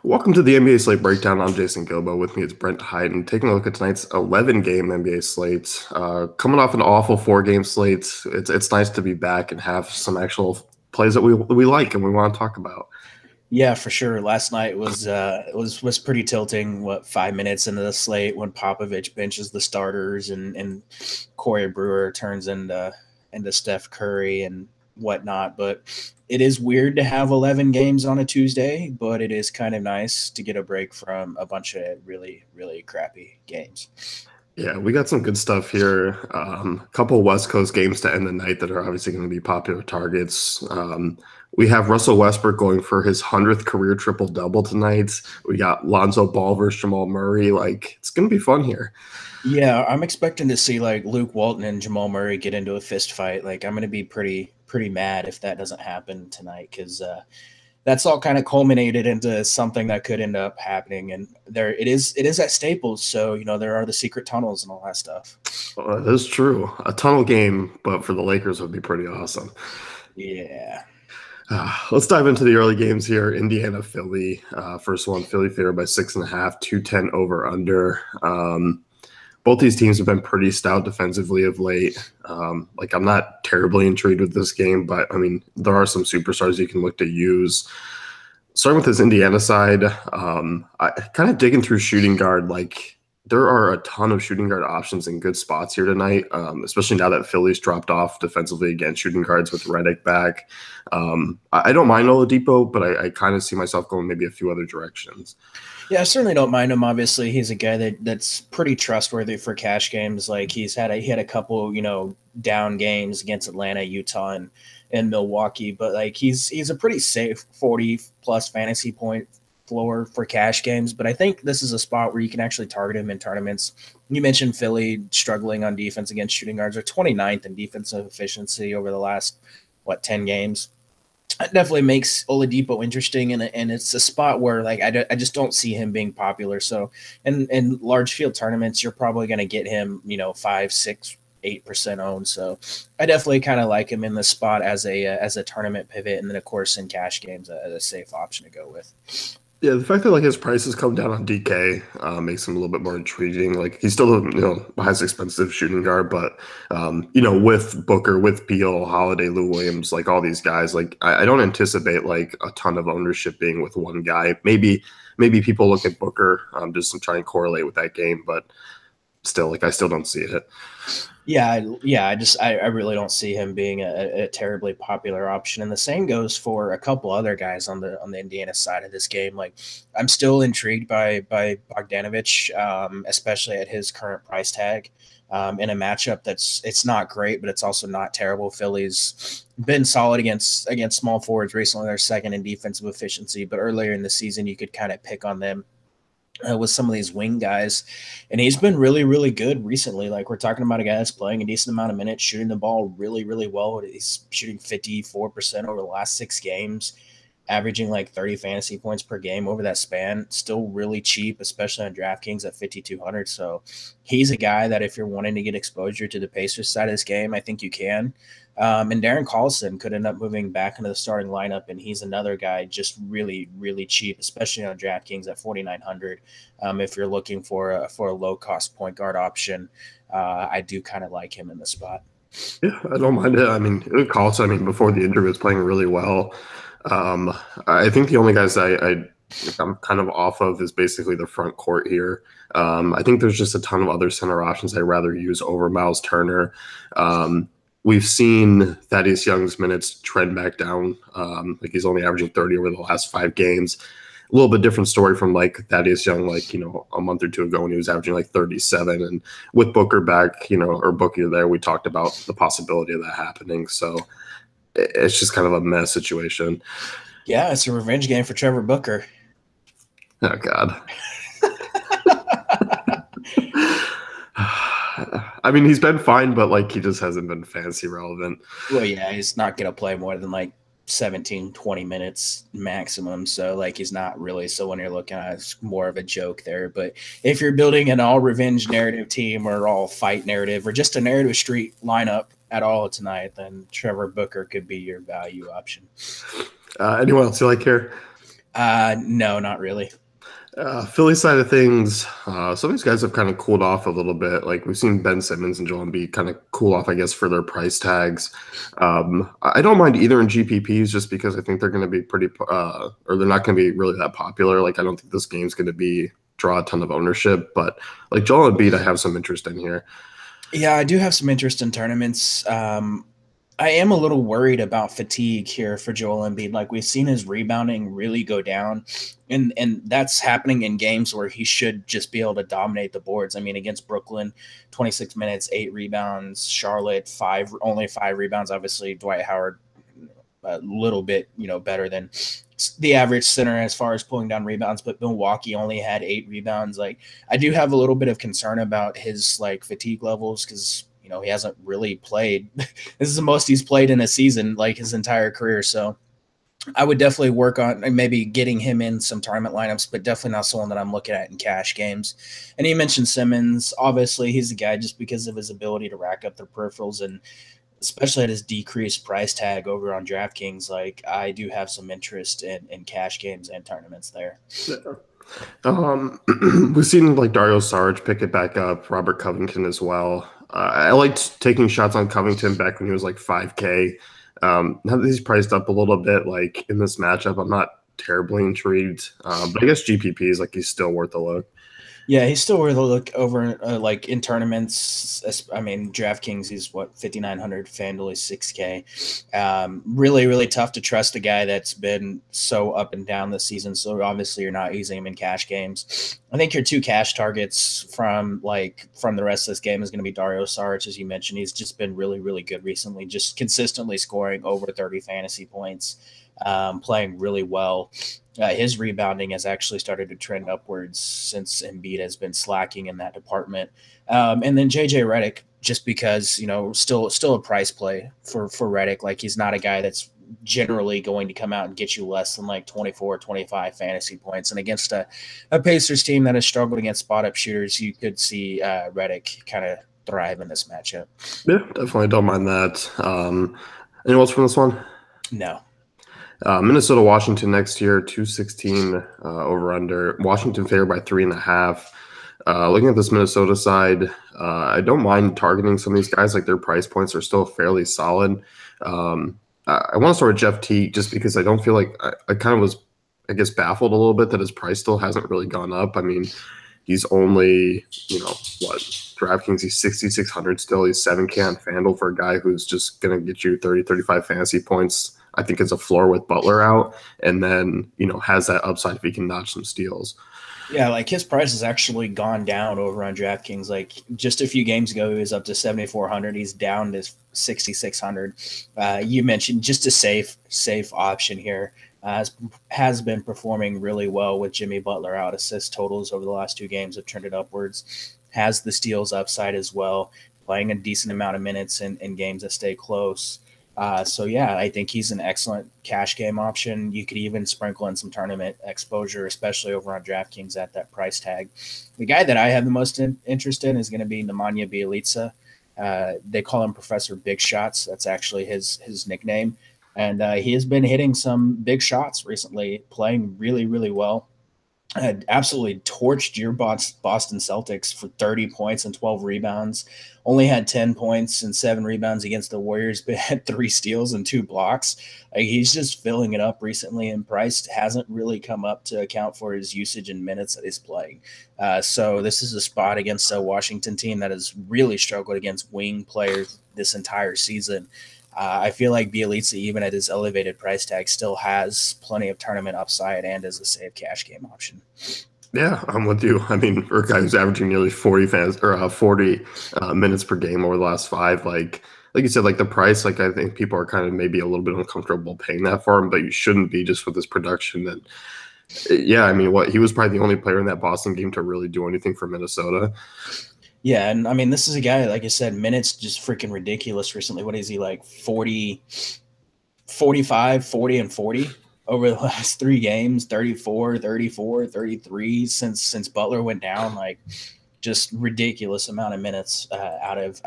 Welcome to the NBA slate breakdown. I'm Jason Gilbo. With me is Brent Hyden. Taking a look at tonight's 11-game NBA slate. Coming off an awful 4-game slate, it's nice to be back and have some actual plays that we like and we want to talk about. Yeah, for sure. Last night was pretty tilting. What, 5 minutes into the slate when Popovich benches the starters and Corey Brewer turns into Steph Curry and whatnot. But it is weird to have 11 games on a Tuesday, but it is kind of nice to get a break from a bunch of really crappy games. Yeah, we got some good stuff here. A couple West Coast games to end the night that are obviously going to be popular targets. We have Russell Westbrook going for his 100th career triple double tonight. We got Lonzo Ball versus Jamal Murray. It's going to be fun here. Yeah, I'm expecting to see like Luke Walton and Jamal Murray get into a fist fight. Like I'm going to be pretty mad if that doesn't happen tonight because that's all kind of culminated into something that could end up happening. And there it is at Staples, so there are the secret tunnels and all that stuff. That is true. A tunnel game, but for the Lakers would be pretty awesome. Yeah. Let's dive into the early games here. Indiana, Philly. First one, Philly favored by 6.5, 210 over under. Both these teams have been pretty stout defensively of late. I'm not terribly intrigued with this game, but I mean, there are some superstars you can look to use. Starting with this Indiana side, I kind of digging through shooting guard. There are a ton of shooting guard options in good spots here tonight, especially now that Philly's dropped off defensively against shooting guards with Redick back. I don't mind Oladipo, but I kind of see myself going maybe a few other directions. Yeah, I certainly don't mind him. Obviously, he's a guy that's pretty trustworthy for cash games. Like he had a couple, down games against Atlanta, Utah, and Milwaukee, but like he's a pretty safe 40 plus fantasy point floor for cash games. But I think this is a spot where you can actually target him in tournaments. You mentioned Philly struggling on defense against shooting guards. They're 29th in defensive efficiency over the last 10 games. That definitely makes Oladipo interesting, and it's a spot where I just don't see him being popular. So in large field tournaments, you're probably going to get him 5, 6, 8% owned. So I definitely kind of like him in this spot as a tournament pivot, and then of course in cash games a safe option to go with. Yeah, the fact that his prices come down on DK makes him a little bit more intriguing. He's still the highest expensive shooting guard, but with Booker, with Beal, Holiday, Lou Williams, all these guys, I don't anticipate a ton of ownership being with one guy. Maybe people look at Booker just to try and correlate with that game, but still, I still don't see it. Yeah. I really don't see him being a terribly popular option. And the same goes for a couple other guys on the Indiana side of this game. I'm still intrigued by Bogdanovich, especially at his current price tag. In a matchup it's not great, but it's also not terrible. Philly's been solid against small forwards recently. They're second in defensive efficiency, but earlier in the season you could kind of pick on them with some of these wing guys, and he's been really good recently. We're talking about a guy that's playing a decent amount of minutes, shooting the ball really well. He's shooting 54% over the last 6 games, averaging 30 fantasy points per game over that span. Still really cheap, especially on DraftKings at 5,200. So he's a guy that if you're wanting to get exposure to the Pacers side of this game, I think you can. And Darren Collison could end up moving back into the starting lineup, and he's another guy just really cheap, especially on DraftKings at 4,900. If you're looking for a low cost point guard option, I do kind of like him in the spot. Yeah, I don't mind it. I mean, Collison, before the injury was playing really well. I think the only guys I'm kind of off of is basically the front court here. I think there's just a ton of other center options I'd rather use over Miles Turner. We've seen Thaddeus Young's minutes trend back down. He's only averaging 30 over the last 5 games. A little bit different story from Thaddeus Young, a month or two ago when he was averaging 37. And with Booker back, or Booker there, we talked about the possibility of that happening. So it's just kind of a mess situation. Yeah, it's a revenge game for Trevor Booker. Oh, God. He's been fine, but he just hasn't been fantasy relevant. Well, yeah, he's not going to play more than 17, 20 minutes maximum. So he's not really. So when you're looking at it, it's more of a joke there. But if you're building an all revenge narrative team or all fight narrative or just a narrative street lineup at all tonight, then Trevor Booker could be your value option. Anyone else you like here? No, not really. Philly side of things, some of these guys have kind of cooled off a little bit. Like we've seen Ben Simmons and Joel Embiid kind of cool off, I guess, for their price tags. I don't mind either in GPPs just because I think they're going to be pretty, or they're not going to be really that popular. Like I don't think this game's going to be draw a ton of ownership, but like Joel Embiid, I have some interest in here. Yeah, I do have some interest in tournaments. I am a little worried about fatigue here for Joel Embiid. Like we've seen his rebounding really go down, and that's happening in games where he should just be able to dominate the boards. I mean, against Brooklyn, 26 minutes, 8 rebounds. Charlotte, only 5 rebounds. Obviously, Dwight Howard a little bit, better than the average center as far as pulling down rebounds, but Milwaukee only had 8 rebounds. Like I do have a little bit of concern about his like fatigue levels because he hasn't really played. This is the most he's played in a season, like his entire career. So I would definitely work on maybe getting him in some tournament lineups, but definitely not someone that I'm looking at in cash games. And you mentioned Simmons. Obviously, he's a guy just because of his ability to rack up their peripherals and especially at his decreased price tag over on DraftKings. Like I do have some interest in cash games and tournaments there. We've seen like Dario Saric pick it back up, Robert Covington as well. I liked taking shots on Covington back when he was like 5K. Now that he's priced up a little bit, like in this matchup, I'm not terribly intrigued. But I guess GPP is like he's still worth a look. Yeah, he's still worth a look over like in tournaments. I mean, DraftKings is what 5,900, FanDuel is 6K. Really, really tough to trust a guy that's been so up and down this season. So obviously, you're not using him in cash games. I think your two cash targets from the rest of this game is going to be Dario Saric, as you mentioned. He's just been really, really good recently, just consistently scoring over 30 fantasy points, playing really well. His rebounding has actually started to trend upwards since Embiid has been slacking in that department. And then JJ Redick, just because still a price play for Redick. Like he's not a guy that's generally going to come out and get you less than like 24, 25 fantasy points. And against a Pacers team that has struggled against spot up shooters, you could see Redick kind of thrive in this matchup. Yeah, definitely don't mind that. Anyone else from this one? No. Minnesota, Washington next year, 216 over under. Washington favored by 3.5. Looking at this Minnesota side, I don't mind targeting some of these guys. Like their price points are still fairly solid. I want to start with Jeff Teague just because I don't feel like I kind of was, I guess, baffled a little bit that his price still hasn't really gone up. I mean, he's only, DraftKings, he's 6,600 still. He's 7K on FanDuel for a guy who's just going to get you 30, 35 fantasy points. I think it's a floor with Butler out, and then, has that upside if he can notch some steals. Yeah, like his price has actually gone down over on DraftKings. Like just a few games ago, he was up to 7,400. He's down to 6,600. You mentioned just a safe option here. Has been performing really well with Jimmy Butler out. Assist totals over the last 2 games have trended upwards. Has the steals upside as well. Playing a decent amount of minutes in games that stay close. So yeah, I think he's an excellent cash game option. You could even sprinkle in some tournament exposure, especially over on DraftKings at that price tag. The guy that I have the most interest in is going to be Nemanja Bjelica. They call him Professor Big Shots. That's actually his nickname. And he has been hitting some big shots recently, playing really, really well. Had absolutely torched your Boston Celtics for 30 points and 12 rebounds. Only had 10 points and 7 rebounds against the Warriors, but had 3 steals and 2 blocks. Like, he's just filling it up recently, and Price hasn't really come up to account for his usage and minutes that he's playing. So this is a spot against a Washington team that has really struggled against wing players this entire season. I feel like Bjelica, even at his elevated price tag, still has plenty of tournament upside and is a safe cash game option. Yeah, I'm with you. I mean, for a guy who's averaging nearly 40 minutes per game over the last 5, like you said, like the price, like I think people are kind of maybe a little bit uncomfortable paying that for him, but you shouldn't be just with this production. And yeah, I mean, he was probably the only player in that Boston game to really do anything for Minnesota. Yeah, and I mean, this is a guy, like I said, minutes just freaking ridiculous recently. What is he, like 40, 45, 40, and 40 over the last 3 games, 34, 34, 33 since Butler went down. Like, just ridiculous amount of minutes out of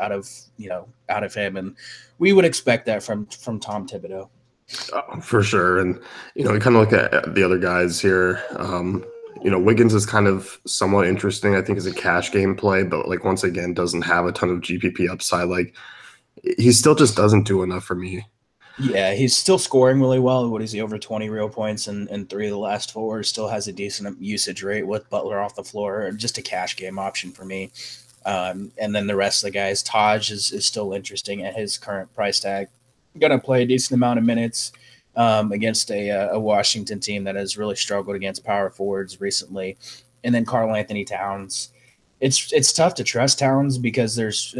him, and we would expect that from Tom Thibodeau. For sure. And, you kind of look at the other guys here. Wiggins is kind of somewhat interesting, I think, as a cash game play, but like once again, doesn't have a ton of GPP upside. Like he still just doesn't do enough for me. Yeah, he's still scoring really well. What is he, over 20 real points in three of the last four? Still has a decent usage rate with Butler off the floor. Just a cash game option for me. And then the rest of the guys, Taj is still interesting at his current price tag. Going to play a decent amount of minutes against a Washington team that has really struggled against power forwards recently. And then Karl Anthony Towns. It's tough to trust Towns because there's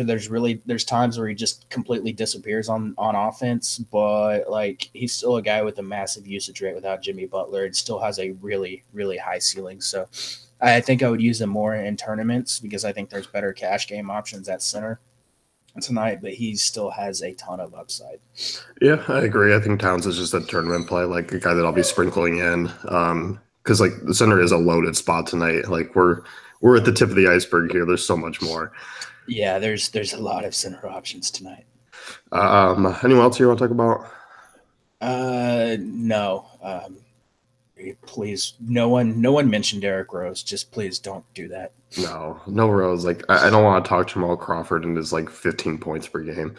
times where he just completely disappears on offense, but like he's still a guy with a massive usage rate without Jimmy Butler and still has a really, really high ceiling. So I think I would use him more in tournaments because I think there's better cash game options at center tonight, but he still has a ton of upside. Yeah, I agree. I think Towns is just a tournament play, like a guy that I'll be sprinkling in. Because like the center is a loaded spot tonight. Like we're at the tip of the iceberg here. There's so much more. Yeah, there's a lot of center options tonight. Anyone else you want to talk about? No. Please, no one mentioned Derrick Rose. Just please don't do that. No Rose. Like I don't want to talk Jamal Crawford and his like 15 points per game.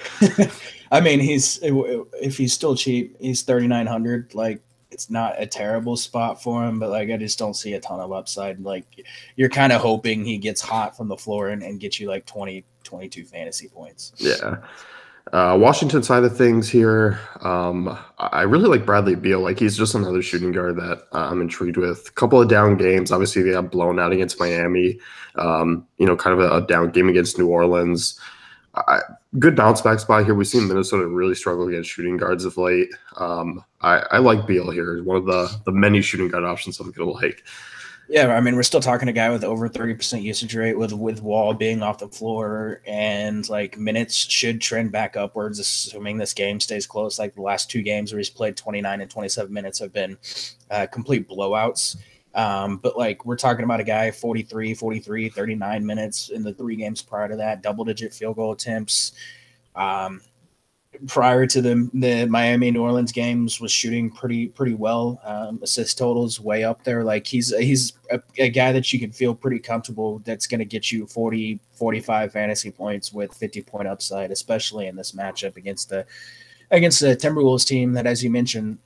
I mean, if he's still cheap, he's 3,900. Like it's not a terrible spot for him, but like I just don't see a ton of upside. Like you're kind of hoping he gets hot from the floor and gets you like 20, 22 fantasy points. Yeah. Washington side of things here, I really like Bradley Beal. Like he's just another shooting guard that I'm intrigued with. A couple of down games. Obviously, they got blown out against Miami. Kind of a down game against New Orleans. Good bounce back spot here. We've seen Minnesota really struggle against shooting guards of late. I like Beal here. One of the many shooting guard options I'm going to like. Yeah, I mean, we're still talking a guy with over 30% usage rate with Wall being off the floor, and like minutes should trend back upwards, assuming this game stays close. Like the last two games where he's played 29 and 27 minutes have been complete blowouts. But like we're talking about a guy 43, 39 minutes in the 3 games prior to that, double-digit field goal attempts. Prior to the Miami New Orleans games was shooting pretty well. Assist totals way up there. Like he's a guy that you can feel pretty comfortable that's going to get you 40, 45 fantasy points with 50-point upside, especially in this matchup against the Timberwolves team that, as you mentioned,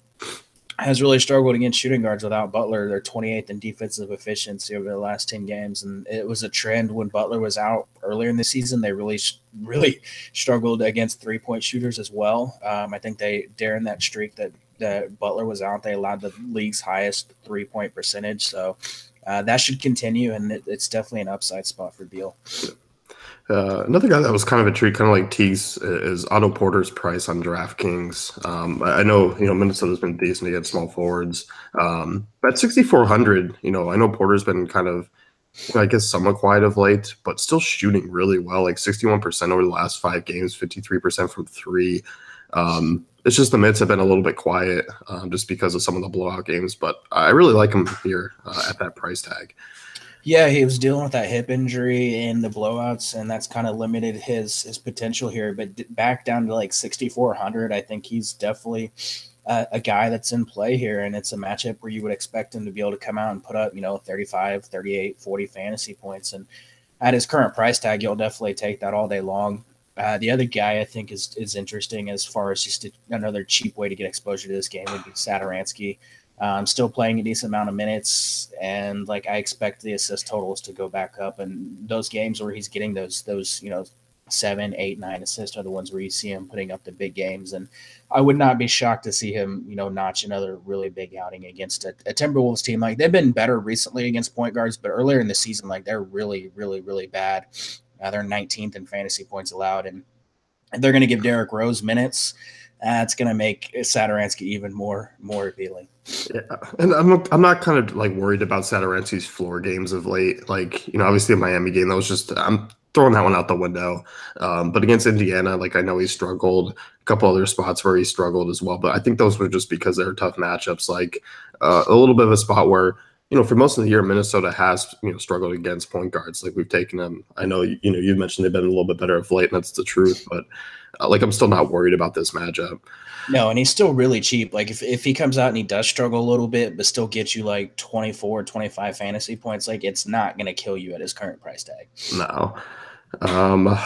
has really struggled against shooting guards without Butler. They're 28th in defensive efficiency over the last 10 games. And it was a trend when Butler was out earlier in the season. They really struggled against 3-point shooters as well. I think during that streak that Butler was out, they allowed the league's highest 3-point percentage. So that should continue, and it's definitely an upside spot for Beal. Another guy that was kind of a treat, kind of like Teague's, is Otto Porter's price on DraftKings. I know, Minnesota's been decent against small forwards. At 6,400, I know Porter's been kind of, I guess, somewhat quiet of late, but still shooting really well, like 61% over the last 5 games, 53% from 3. It's just the minutes have been a little bit quiet just because of some of the blowout games, but I really like him here at that price tag. Yeah, he was dealing with that hip injury and the blowouts, and that's kind of limited his potential here. But back down to like 6,400, I think he's definitely a guy that's in play here, and it's a matchup where you would expect him to be able to come out and put up, 35, 38, 40 fantasy points. And at his current price tag, you'll definitely take that all day long. The other guy I think is interesting as far as just another cheap way to get exposure to this game would be Satoransky. Still playing a decent amount of minutes, and like I expect the assist totals to go back up. And those games where he's getting those 7, 8, 9 assists are the ones where you see him putting up the big games. And I would not be shocked to see him, notch another really big outing against a Timberwolves team. Like they've been better recently against point guards, but earlier in the season, like they're really, really, really bad. They're 19th in fantasy points allowed, and they're going to give Derrick Rose minutes. It's going to make Satoransky even more appealing. Yeah, and I'm not kind of like worried about Satoransky's floor games of late. Like, obviously the Miami game, that was just, I'm throwing that one out the window. But against Indiana, like I know he struggled. A couple other spots where he struggled as well. But I think those were just because they were tough matchups. Like a little bit of a spot where For most of the year, Minnesota has struggled against point guards. Like we've taken them. I know you mentioned they've been a little bit better of late, and that's the truth. But like I'm still not worried about this matchup. No, and he's still really cheap. Like if he comes out and he does struggle a little bit, but still gets you like 24, 25 fantasy points, like it's not going to kill you at his current price tag. No. Um,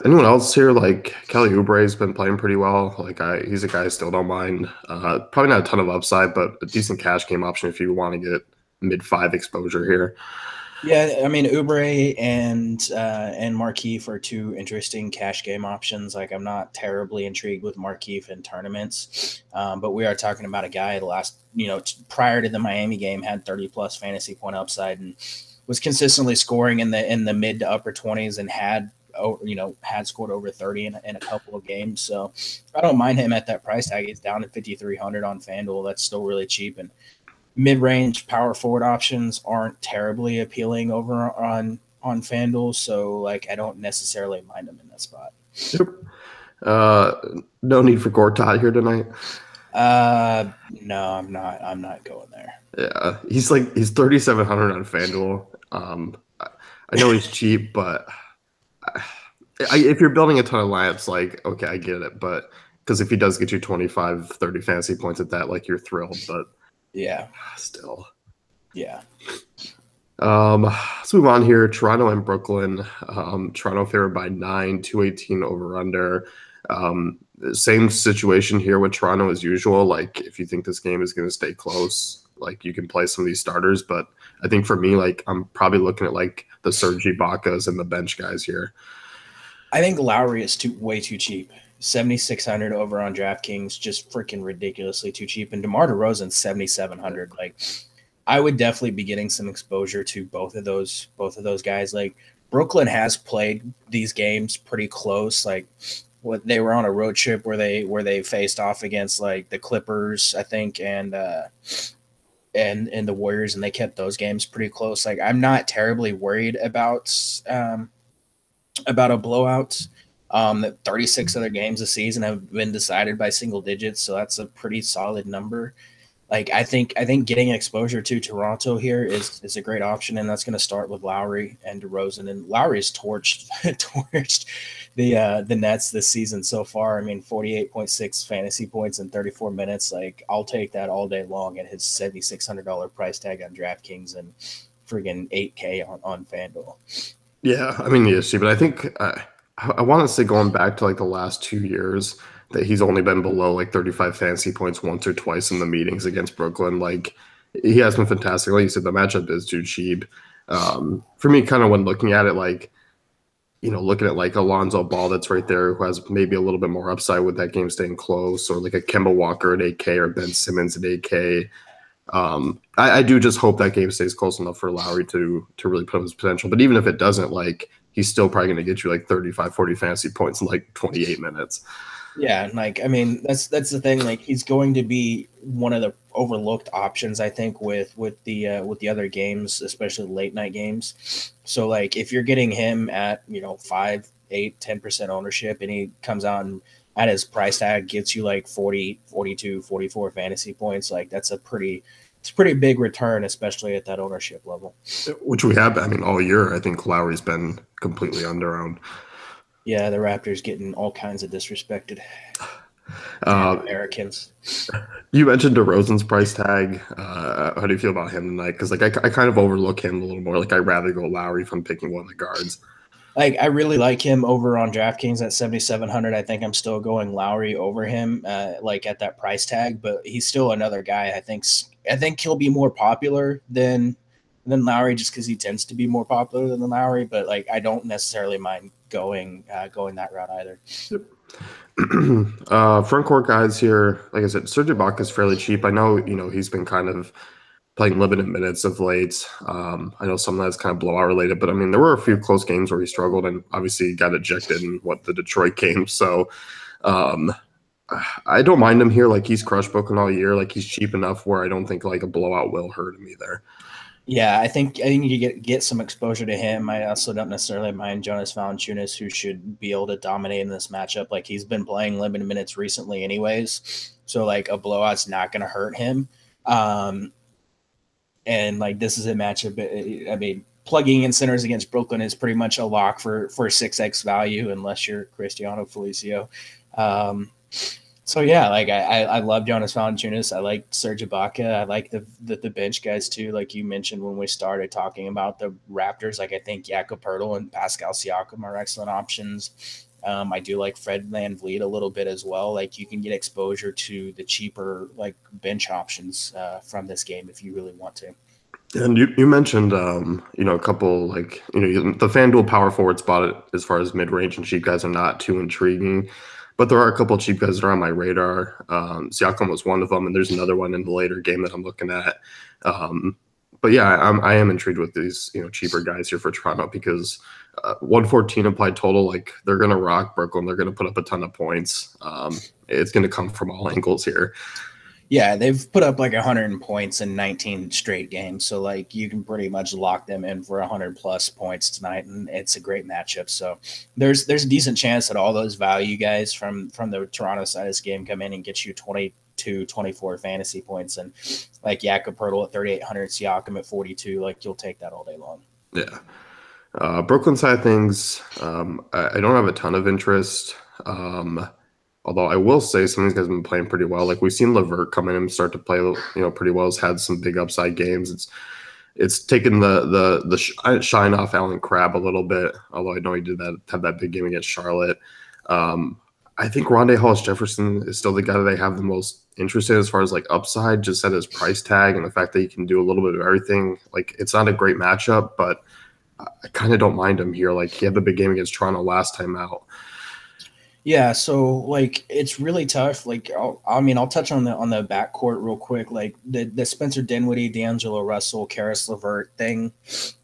Anyone else here? Like Kelly Oubre's been playing pretty well. Like he's a guy I still don't mind. Probably not a ton of upside, but a decent cash game option if you want to get mid-5 exposure here. Yeah, I mean Oubre and Markieff are two interesting cash game options. Like I'm not terribly intrigued with Markieff in tournaments, but we are talking about a guy the last prior to the Miami game had 30 plus fantasy point upside and was consistently scoring in the mid to upper 20s and had scored over 30 in a couple of games. So I don't mind him at that price tag. He's down to 5,300 on FanDuel. That's still really cheap and mid-range power forward options aren't terribly appealing over on FanDuel, so like I don't necessarily mind them in that spot. Yep. No need for Gortat here tonight. No, I'm not going there. Yeah, he's 3,700 on FanDuel. I know he's cheap, but if you're building a ton of lineups, like okay, I get it, but because if he does get you 25, 30 fantasy points at that, like you're thrilled, but yeah, still. Yeah. Let's move on here. Toronto and Brooklyn. Toronto favored by 9, 218 over under. Same situation here with Toronto as usual. Like if you think this game is going to stay close, like you can play some of these starters. But I think for me, like I'm probably looking at like the Serge Ibaka's and the bench guys here. I think Lowry is way too cheap. 7,600 over on DraftKings, just freaking ridiculously too cheap. And DeMar DeRozan 7,700. Like, I would definitely be getting some exposure to both of those guys. Like, Brooklyn has played these games pretty close. Like, they were on a road trip where they faced off against like the Clippers, I think, and the Warriors, and they kept those games pretty close. Like, I'm not terribly worried about a blowout. 36 other games this season have been decided by single digits, so that's a pretty solid number. Like I think getting exposure to Toronto here is a great option, and that's going to start with Lowry and DeRozan. And Lowry's torched the Nets this season so far. I mean, 48.6 fantasy points in 34 minutes. Like I'll take that all day long at his $7,600 price tag on DraftKings and friggin' 8K on FanDuel. Yeah, I mean, yes, but I think I want to say going back to like the last 2 years that he's only been below like 35 fantasy points once or twice in the meetings against Brooklyn. Like he has been fantastic. Like you said, the matchup is too cheap. For me, kind of when looking at it, like, looking at like Alonzo Ball that's right there who has maybe a little bit more upside with that game staying close, or like a Kemba Walker at 8K or Ben Simmons at 8K. I do just hope that game stays close enough for Lowry to really put up his potential. But even if it doesn't, like he's still probably going to get you like 35, 40 fantasy points in like 28 minutes. Yeah, like I mean that's the thing. Like he's going to be one of the overlooked options, I think, with the other games, especially late night games. So like if you're getting him at 5, 8, 10% ownership, and he comes out and at his price tag gets you like 40, 42, 44 fantasy points, like it's a pretty big return, especially at that ownership level. Which we have, I mean, all year. I think Lowry's been completely under-owned. Yeah, the Raptors getting all kinds of disrespected. Americans. You mentioned DeRozan's price tag. How do you feel about him tonight? Because like I kind of overlook him a little more. Like I'd rather go Lowry if I'm picking one of the guards. Like I really like him over on DraftKings at 7,700. I think I'm still going Lowry over him, like at that price tag. But he's still another guy. I think he'll be more popular than Lowry, just because he tends to be more popular than Lowry. But like I don't necessarily mind going that route either. Yep. Front court guys here, like I said, Serge Ibaka is fairly cheap. I know he's been kind of playing limited minutes of late. I know some of that's kind of blowout related, but I mean there were a few close games where he struggled, and obviously he got ejected in the Detroit game. So I don't mind him here. Like he's crush booking all year. Like he's cheap enough where I don't think like a blowout will hurt him either. Yeah, I think you get some exposure to him. I also don't necessarily mind Jonas Valanciunas, who should be able to dominate in this matchup. Like he's been playing limited minutes recently, anyways. So like a blowout's not going to hurt him. And And like this is a matchup. I mean, plugging in centers against Brooklyn is pretty much a lock for 6x value unless you're Cristiano Felicio. So yeah, like I love Jonas Valanciunas. I like Serge Ibaka. I like the bench guys too. Like you mentioned when we started talking about the Raptors, like I think Jakob Poeltl and Pascal Siakam are excellent options. I do like Fred VanVleet a little bit as well. Like you can get exposure to the cheaper like bench options from this game if you really want to. And you mentioned, a couple like, the FanDuel power forward spot as far as mid-range and cheap guys are not too intriguing, but there are a couple of cheap guys that are on my radar. Siakam was one of them, and there's another one in the later game that I'm looking at. But yeah, I am intrigued with these, cheaper guys here for Toronto because 114 implied total, like they're going to rock Brooklyn. They're going to put up a ton of points. It's going to come from all angles here. Yeah, they've put up like 100 points in 19 straight games. So like you can pretty much lock them in for 100 plus points tonight, and it's a great matchup. So there's a decent chance that all those value guys from the Toronto side of this game come in and get you 22, 24 fantasy points, and like Jakob Poeltl at 3,800, Siakam at 42. Like you'll take that all day long. Yeah. Brooklyn side of things, I don't have a ton of interest. Although I will say some of these guys have been playing pretty well. Like we've seen LeVert come in and start to play, pretty well. Has had some big upside games. It's taken the shine off Allen Crabbe a little bit. Although I know he did have that big game against Charlotte. I think Rondé Hollis-Jefferson is still the guy that I have the most interest in as far as like upside, just at his price tag and the fact that he can do a little bit of everything. Like it's not a great matchup, but I kind of don't mind him here. Like he had the big game against Toronto last time out. Yeah, so like it's really tough. Like I'll touch on the backcourt real quick. Like the Spencer Dinwiddie, D'Angelo Russell, Karis LeVert thing.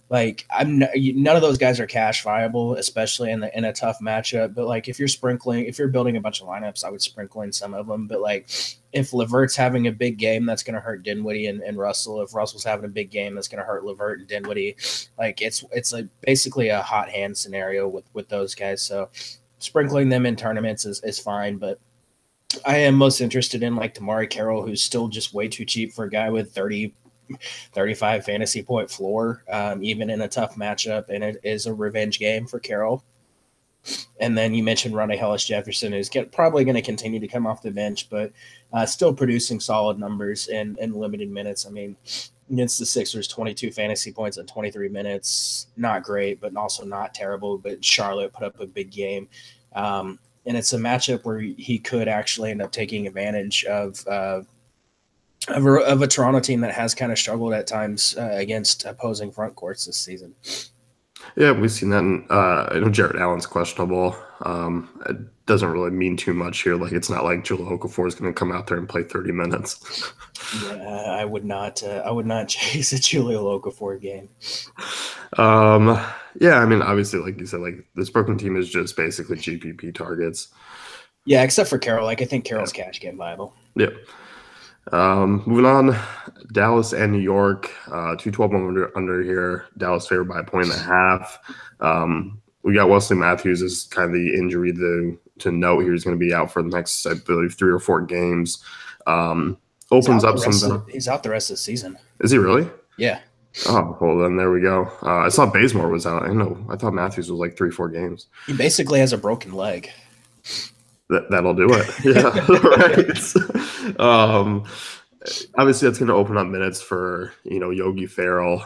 Like none of those guys are cash viable, especially in a tough matchup. But like if you're building a bunch of lineups, I would sprinkle in some of them. But like if LeVert's having a big game, that's going to hurt Dinwiddie and Russell. If Russell's having a big game, that's going to hurt LeVert and Dinwiddie. Like it's like basically a hot hand scenario with those guys. So sprinkling them in tournaments is fine, but I am most interested in like Damari Carroll, who's still just way too cheap for a guy with 35 fantasy point floor, even in a tough matchup, and it is a revenge game for Carroll. And then you mentioned Ronnie Hollis-Jefferson, who's probably going to continue to come off the bench, but still producing solid numbers in limited minutes. I mean, against the Sixers, 22 fantasy points in 23 minutes. Not great, but also not terrible. But Charlotte put up a big game. And it's a matchup where he could actually end up taking advantage of a Toronto team that has kind of struggled at times against opposing front courts this season. Yeah, we've seen that. I know Jarrett Allen's questionable. It doesn't really mean too much here. Like it's not like Jahlil Okafor is going to come out there and play 30 minutes. Yeah, I would not chase a Jahlil Okafor game. Yeah, I mean, obviously, like you said, like this Brooklyn team is just basically GPP targets. Yeah, except for Carroll. Like I think Carroll's cash game viable. Yeah. Moving on, Dallas and New York, 212 under here. Dallas favored by 1.5. We got Wesley Matthews as kind of the injury to note here. He's going to be out for the next, I believe, 3 or 4 games. Opens up some. He's out the rest of the season. Is he really? Yeah. Oh, well, then there we go. I saw Bazemore was out. I thought Matthews was like 3-4 games. He basically has a broken leg. That'll do it. Yeah, right. Obviously, that's going to open up minutes for Yogi Ferrell.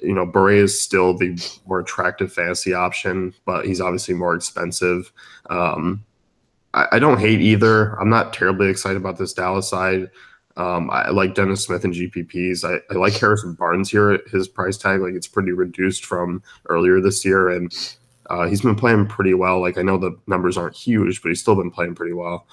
Beret is still the more attractive fantasy option, but he's obviously more expensive. I don't hate either. I'm not terribly excited about this Dallas side. I like Dennis Smith and GPPs. I like Harrison Barnes here at his price tag. Like it's pretty reduced from earlier this year, and he's been playing pretty well. Like I know the numbers aren't huge, but he's still been playing pretty well.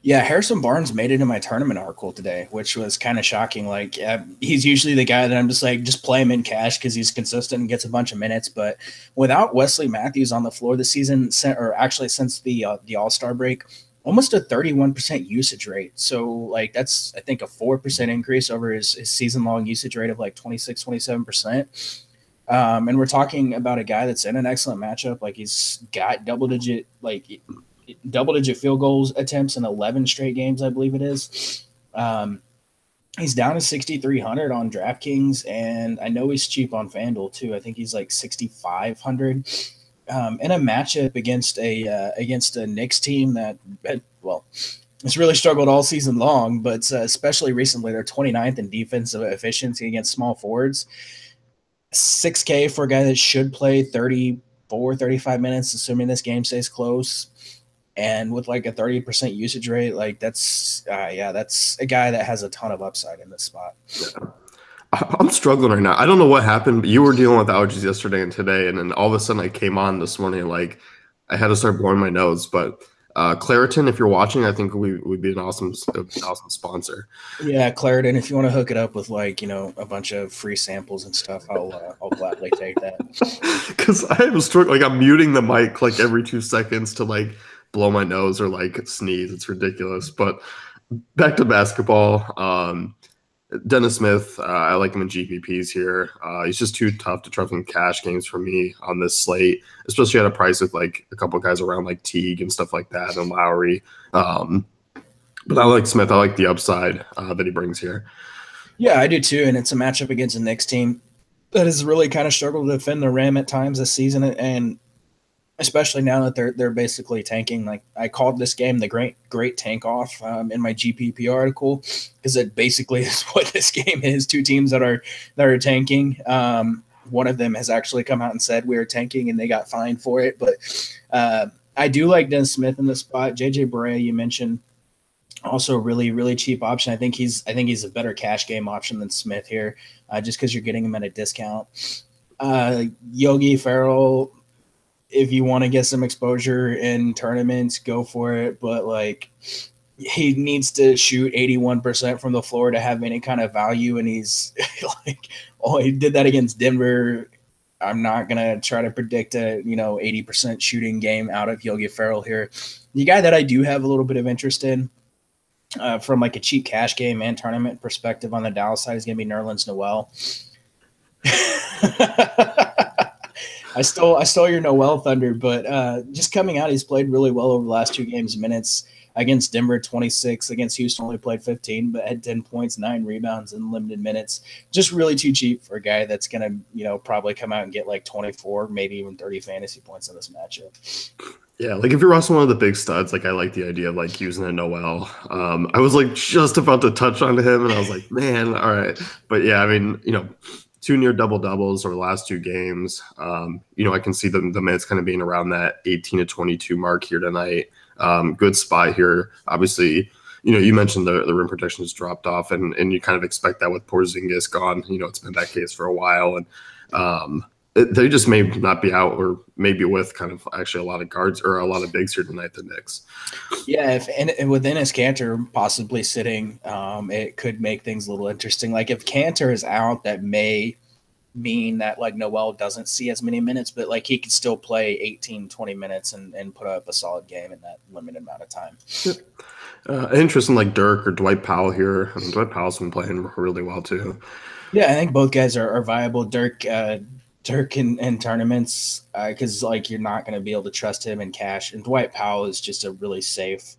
Yeah, Harrison Barnes made it in my tournament article today, which was kind of shocking. Like he's usually the guy that I'm just play him in cash because he's consistent and gets a bunch of minutes. But without Wesley Matthews on the floor this season, or actually since the All-Star break, almost a 31% usage rate. So like that's I think a 4% increase over his season-long usage rate of like 26, 27%. And we're talking about a guy that's in an excellent matchup. Like he's got double-digit field goals attempts in 11 straight games, I believe it is. He's down to 6,300 on DraftKings, and I know he's cheap on FanDuel too. I think he's like 6,500. In a matchup against a Knicks team that well, it's really struggled all season long, but especially recently, they're 29th in defensive efficiency against small forwards. 6K for a guy that should play 34, 35 minutes, assuming this game stays close. And with like a 30% usage rate, like that's a guy that has a ton of upside in this spot. Yeah. I'm struggling right now. I don't know what happened, but you were dealing with allergies yesterday and today, and then all of a sudden I came on this morning, like I had to start blowing my nose. But Claritin, if you're watching, I think we'd be an awesome sponsor. Yeah, Claritin, if you want to hook it up with like, a bunch of free samples and stuff, I'll gladly take that. Because I was struggling, like I'm muting the mic like every 2 seconds to like blow my nose or like sneeze. It's ridiculous. But back to basketball. Dennis Smith, I like him in GPPs here. He's just too tough to trust in cash games for me on this slate, especially at a price with like a couple of guys around like Teague and stuff like that and Lowry. But I like Smith. I like the upside that he brings here. Yeah, I do too. And it's a matchup against a Knicks team that has really kind of struggled to defend the rim at times this season, and especially now that they're basically tanking. Like I called this game the great tank off in my GPP article, because it basically is what this game is. Two teams that are tanking. One of them has actually come out and said we are tanking, and they got fined for it. But I do like Dennis Smith in this spot. JJ Barea, you mentioned, also a really, really cheap option. I think he's a better cash game option than Smith here, just because you're getting him at a discount. Yogi Ferrell, if you want to get some exposure in tournaments, go for it. But like, he needs to shoot 81% from the floor to have any kind of value. And he's like, he did that against Denver. I'm not going to try to predict a, 80% shooting game out of Yogi Ferrell here. The guy that I do have a little bit of interest in, from like a cheap cash game and tournament perspective on the Dallas side, is going to be Nerlens Noel. I stole your Noel thunder, but just coming out, he's played really well over the last 2 games. Minutes against Denver, 26. Against Houston, only played 15, but had 10 points, 9 rebounds in limited minutes. Just really too cheap for a guy that's going to, probably come out and get like 24, maybe even 30 fantasy points in this matchup. Yeah, like if you're also one of the big studs, like I like the idea of like using a Noel. I was like just about to touch on him, and I was like, man, all right. But yeah, I mean, 2 near double-doubles over the last 2 games. I can see the minutes kind of being around that 18 to 22 mark here tonight. Good spot here. Obviously, you mentioned the rim protection has dropped off, and you kind of expect that with Porzingis gone. It's been that case for a while, and they just may not be out, or maybe with kind of actually a lot of guards or a lot of bigs here tonight, the Knicks. Yeah, and with Enes Kanter possibly sitting, it could make things a little interesting. Like if Kanter is out, that may mean that like Noel doesn't see as many minutes, but like he could still play 18, 20 minutes and put up a solid game in that limited amount of time. Interesting, like Dirk or Dwight Powell here. I mean, Dwight Powell's been playing really well too. Yeah, I think both guys are viable. Dirk in tournaments, because like you're not going to be able to trust him in cash, and Dwight Powell is just a really safe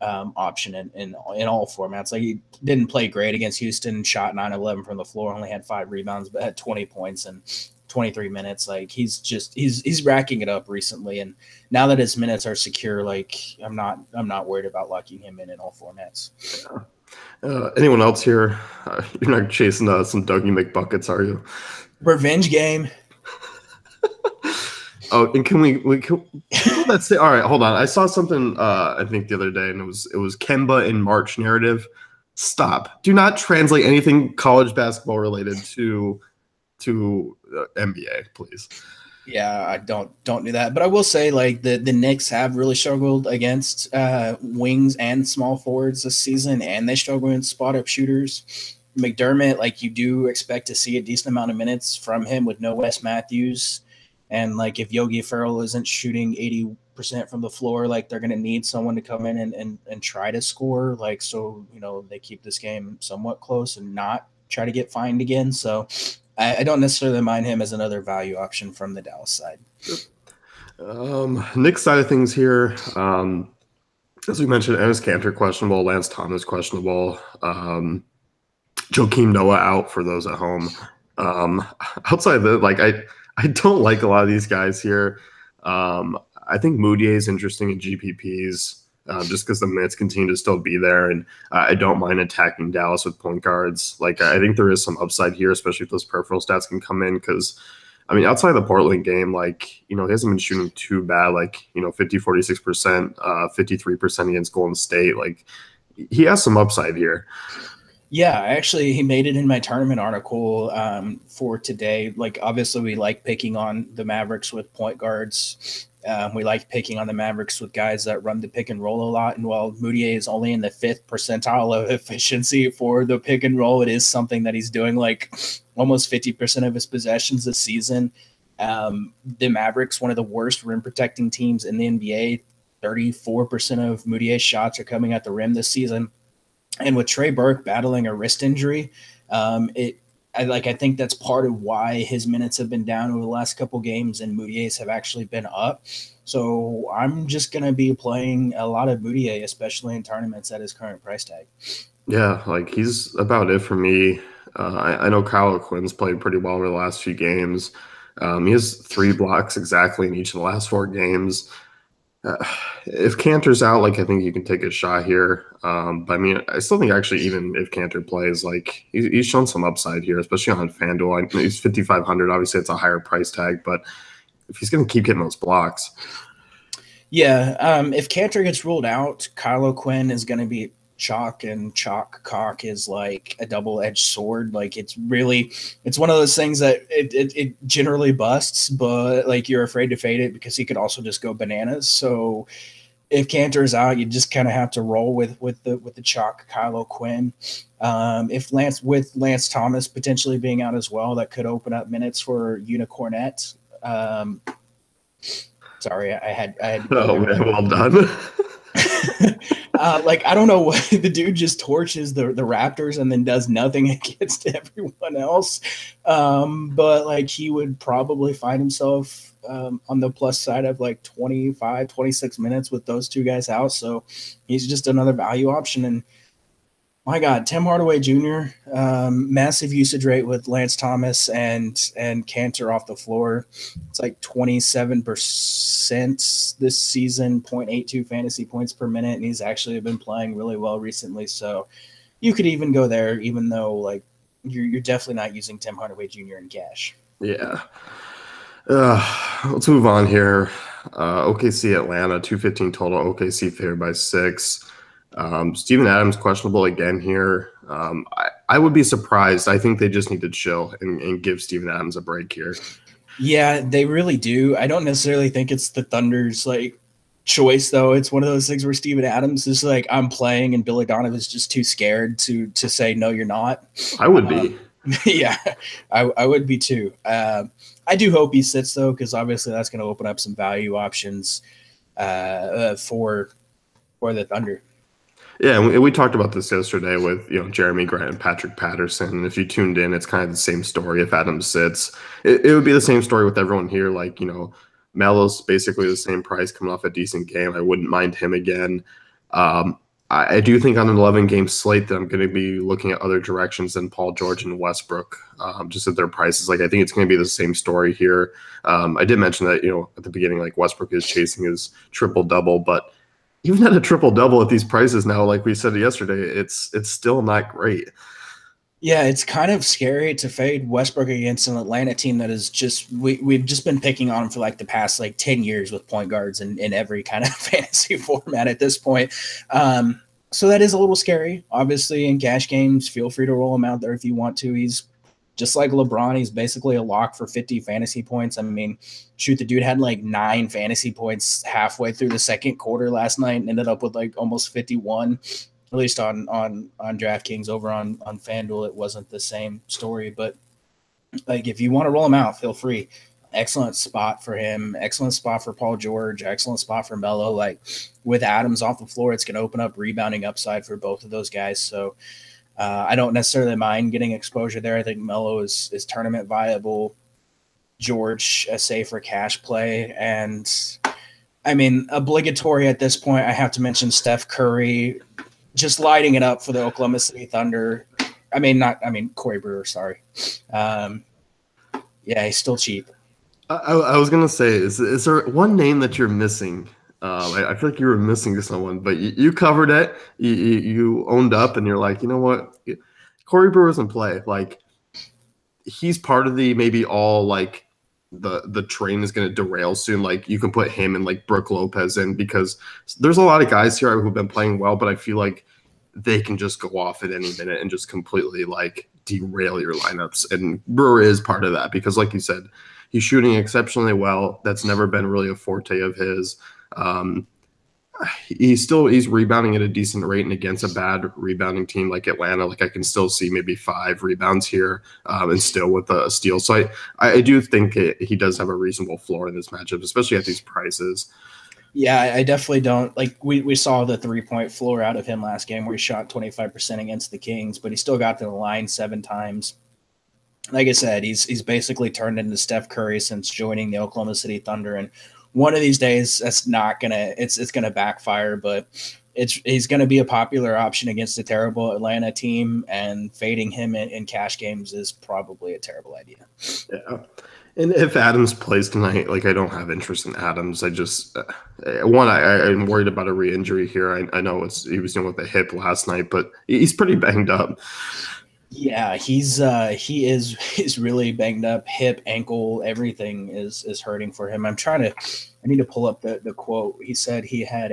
option in all formats. Like he didn't play great against Houston, shot 9-11 from the floor, only had 5 rebounds, but had 20 points in 23 minutes. Like he's racking it up recently, and now that his minutes are secure, like I'm not worried about locking him in all formats. Yeah. Anyone else here? You're not chasing some Dougie McBuckets, are you? Revenge game. Oh, and can we let's say, all right, hold on. I saw something I think the other day, and it was Kemba in March narrative. Stop. Do not translate anything college basketball related to NBA, please. Yeah, I don't do that. But I will say, like, the Knicks have really struggled against wings and small forwards this season, and they struggle against spot-up shooters. McDermott, like, you do expect to see a decent amount of minutes from him with no Wes Matthews. And, like, if Yogi Ferrell isn't shooting 80% from the floor, like, they're going to need someone to come in and try to score, like, so, they keep this game somewhat close and not try to get fined again. So I don't necessarily mind him as another value option from the Dallas side. Knicks side of things here, as we mentioned, Enes Kanter questionable, Lance Thomas questionable. Joakim Noah out for those at home. Um, Outside of that, like I don't like a lot of these guys here. I think Moutier is interesting in GPPs just because the minutes continue to still be there, and I don't mind attacking Dallas with point guards. Like I think there is some upside here, especially if those peripheral stats can come in because. I mean, outside of the Portland game, like, he hasn't been shooting too bad, like, 50, 46%, 53% against Golden State. Like, he has some upside here. Yeah, actually, he made it in my tournament article for today. Like, obviously, we like picking on the Mavericks with point guards. We like picking on the Mavericks with guys that run the pick and roll a lot. And while Moutier is only in the 5th percentile of efficiency for the pick and roll, it is something that he's doing like almost 50% of his possessions this season. The Mavericks, one of the worst rim protecting teams in the NBA, 34% of Moutier's shots are coming at the rim this season. And with Trey Burke battling a wrist injury, I think that's part of why his minutes have been down over the last couple games and Moutier's have actually been up. So I'm just going to be playing a lot of Moutier, especially in tournaments at his current price tag. Yeah, like he's about it for me. I know Kyle Quinn's played pretty well over the last few games. He has 3 blocks exactly in each of the last 4 games. If Cantor's out, like I think you can take a shot here. But I mean, I still think actually even if Cantor plays, like he's shown some upside here, especially on FanDuel. He's 5,500. Obviously, it's a higher price tag, but if he's going to keep getting those blocks, yeah. If Cantor gets ruled out, Kyle O'Quinn is going to be chalk, and chalk cock is like a double-edged sword. Like it's one of those things that it generally busts, but like you're afraid to fade it because he could also just go bananas. So if Cantor's out, you just kind of have to roll with the chalk Kyle O'Quinn. If Lance Thomas potentially being out as well, that could open up minutes for Unicornet. Sorry, I had oh man, well done. Like I don't know what the dude just torches the Raptors and then does nothing against everyone else. But like he would probably find himself on the plus side of like 25, 26 minutes with those 2 guys out. So he's just another value option. And my God, Tim Hardaway Jr., massive usage rate with Lance Thomas and Cantor off the floor. It's like 27% this season, 0.82 fantasy points per minute, and he's actually been playing really well recently. So you could even go there, even though like you're definitely not using Tim Hardaway Jr. in cash. Yeah. Let's move on here. OKC Atlanta, 215 total. OKC favored by 6. Steven Adams questionable again here. I would be surprised. I think they just need to chill and give Steven Adams a break here. Yeah, they really do. I don't necessarily think it's the Thunder's like choice though. It's one of those things where Steven Adams is like, I'm playing, and Billy Donovan is just too scared to say no, you're not. I would be. Yeah, I would be too. I do hope he sits though, because obviously that's going to open up some value options for the Thunder. Yeah, and we talked about this yesterday with Jeremy Grant and Patrick Patterson. And if you tuned in, it's kind of the same story. If Adams sits, it would be the same story with everyone here. Like Melo's basically the same price coming off a decent game. I wouldn't mind him again. I do think on an 11-game slate that I'm going to be looking at other directions than Paul George and Westbrook, just at their prices. Like I think it's going to be the same story here. I did mention that at the beginning, like Westbrook is chasing his triple-double, but even at a triple-double at these prices now, like we said yesterday, it's still not great. Yeah, it's kind of scary to fade Westbrook against an Atlanta team that is just we've just been picking on him for like the past like 10 years with point guards in every kind of fantasy format at this point. So that is a little scary. Obviously, in cash games, feel free to roll him out there if you want to. He's just like LeBron. He's basically a lock for 50 fantasy points. I mean, shoot, the dude had like 9 fantasy points halfway through the second quarter last night and ended up with like almost 51. At least on DraftKings. Over on FanDuel, it wasn't the same story. But like, if you want to roll him out, feel free. Excellent spot for him. Excellent spot for Paul George. Excellent spot for Melo. Like with Adams off the floor, it's going to open up rebounding upside for both of those guys. So I don't necessarily mind getting exposure there. I think Melo is tournament viable. George, a safer cash play. And I mean, obligatory at this point, I have to mention Steph Curry just lighting it up for the Oklahoma City Thunder. Corey Brewer, sorry. Yeah, he's still cheap. I was gonna say, is there one name that you're missing? I feel like you were missing someone, but you covered it. You owned up, and you're like, you know what? Corey Brewer's in play. Like he's part of the maybe all like the train is going to derail soon. Like you can put him and like Brooke Lopez in because there's a lot of guys here who've been playing well, but I feel like they can just go off at any minute and just completely like derail your lineups. And Brewer is part of that because, like you said, he's shooting exceptionally well. That's never been really a forte of his. He's rebounding at a decent rate, and against a bad rebounding team like Atlanta, like I can still see maybe 5 rebounds here, and still with a steal. So I do think he does have a reasonable floor in this matchup, especially at these prices. Yeah, I definitely don't like. We saw the 3-point floor out of him last game where he shot 25% against the Kings, but he still got to the line 7 times. Like I said, he's basically turned into Steph Curry since joining the Oklahoma City Thunder, and one of these days it's gonna backfire, but he's gonna be a popular option against a terrible Atlanta team, and fading him in cash games is probably a terrible idea. Yeah. And if Adams plays tonight, like I don't have interest in Adams. I just I'm worried about a re-injury here. I know he was dealing with a hip last night, but he's pretty banged up. Yeah, he's really banged up. Hip, ankle, everything is hurting for him. I need to pull up the quote. He said he had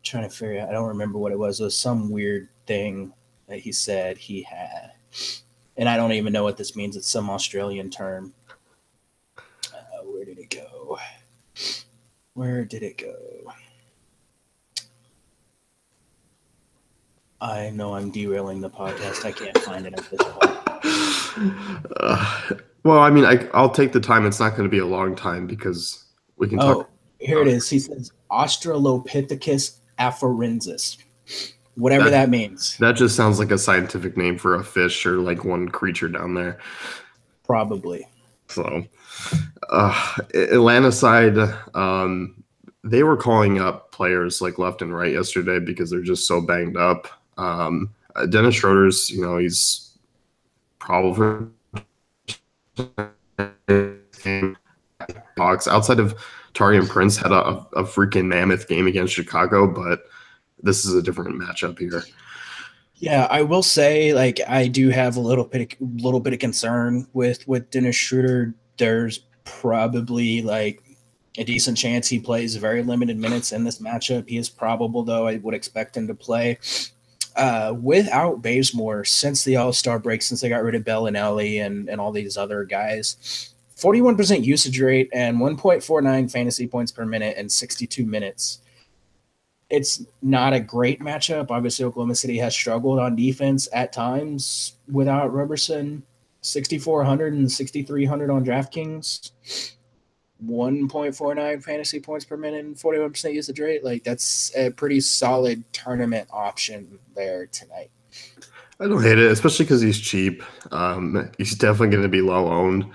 trying to figure out, I don't remember what it was. It was some weird thing that he said he had. And I don't even know what this means. It's some Australian term. Where did it go? I know I'm derailing the podcast. I can't find it at this point. Well, I mean, I'll take the time. It's not going to be a long time because we can talk. Here it is. He says Australopithecus afarensis. Whatever that means. That just sounds like a scientific name for a fish or like one creature down there. Probably. So, Atlanta side, they were calling up players like left and right yesterday because they're just so banged up. Dennis Schroeder's, he's probably Hawks outside of Taurean Prince had a freaking mammoth game against Chicago, but this is a different matchup here. Yeah, I will say, like, I do have a little bit of concern with Dennis Schroeder. There's probably like a decent chance he plays very limited minutes in this matchup. He is probable, though. I would expect him to play. Without Bazemore, since the All-Star break, since they got rid of Bellinelli and all these other guys, 41% usage rate and 1.49 fantasy points per minute in 62 minutes. It's not a great matchup. Obviously, Oklahoma City has struggled on defense at times without Roberson. 6,400 and 6,300 on DraftKings. 1.49 fantasy points per minute and 41% usage rate. Like, that's a pretty solid tournament option there tonight. I don't hate it, especially because he's cheap. He's definitely going to be low owned.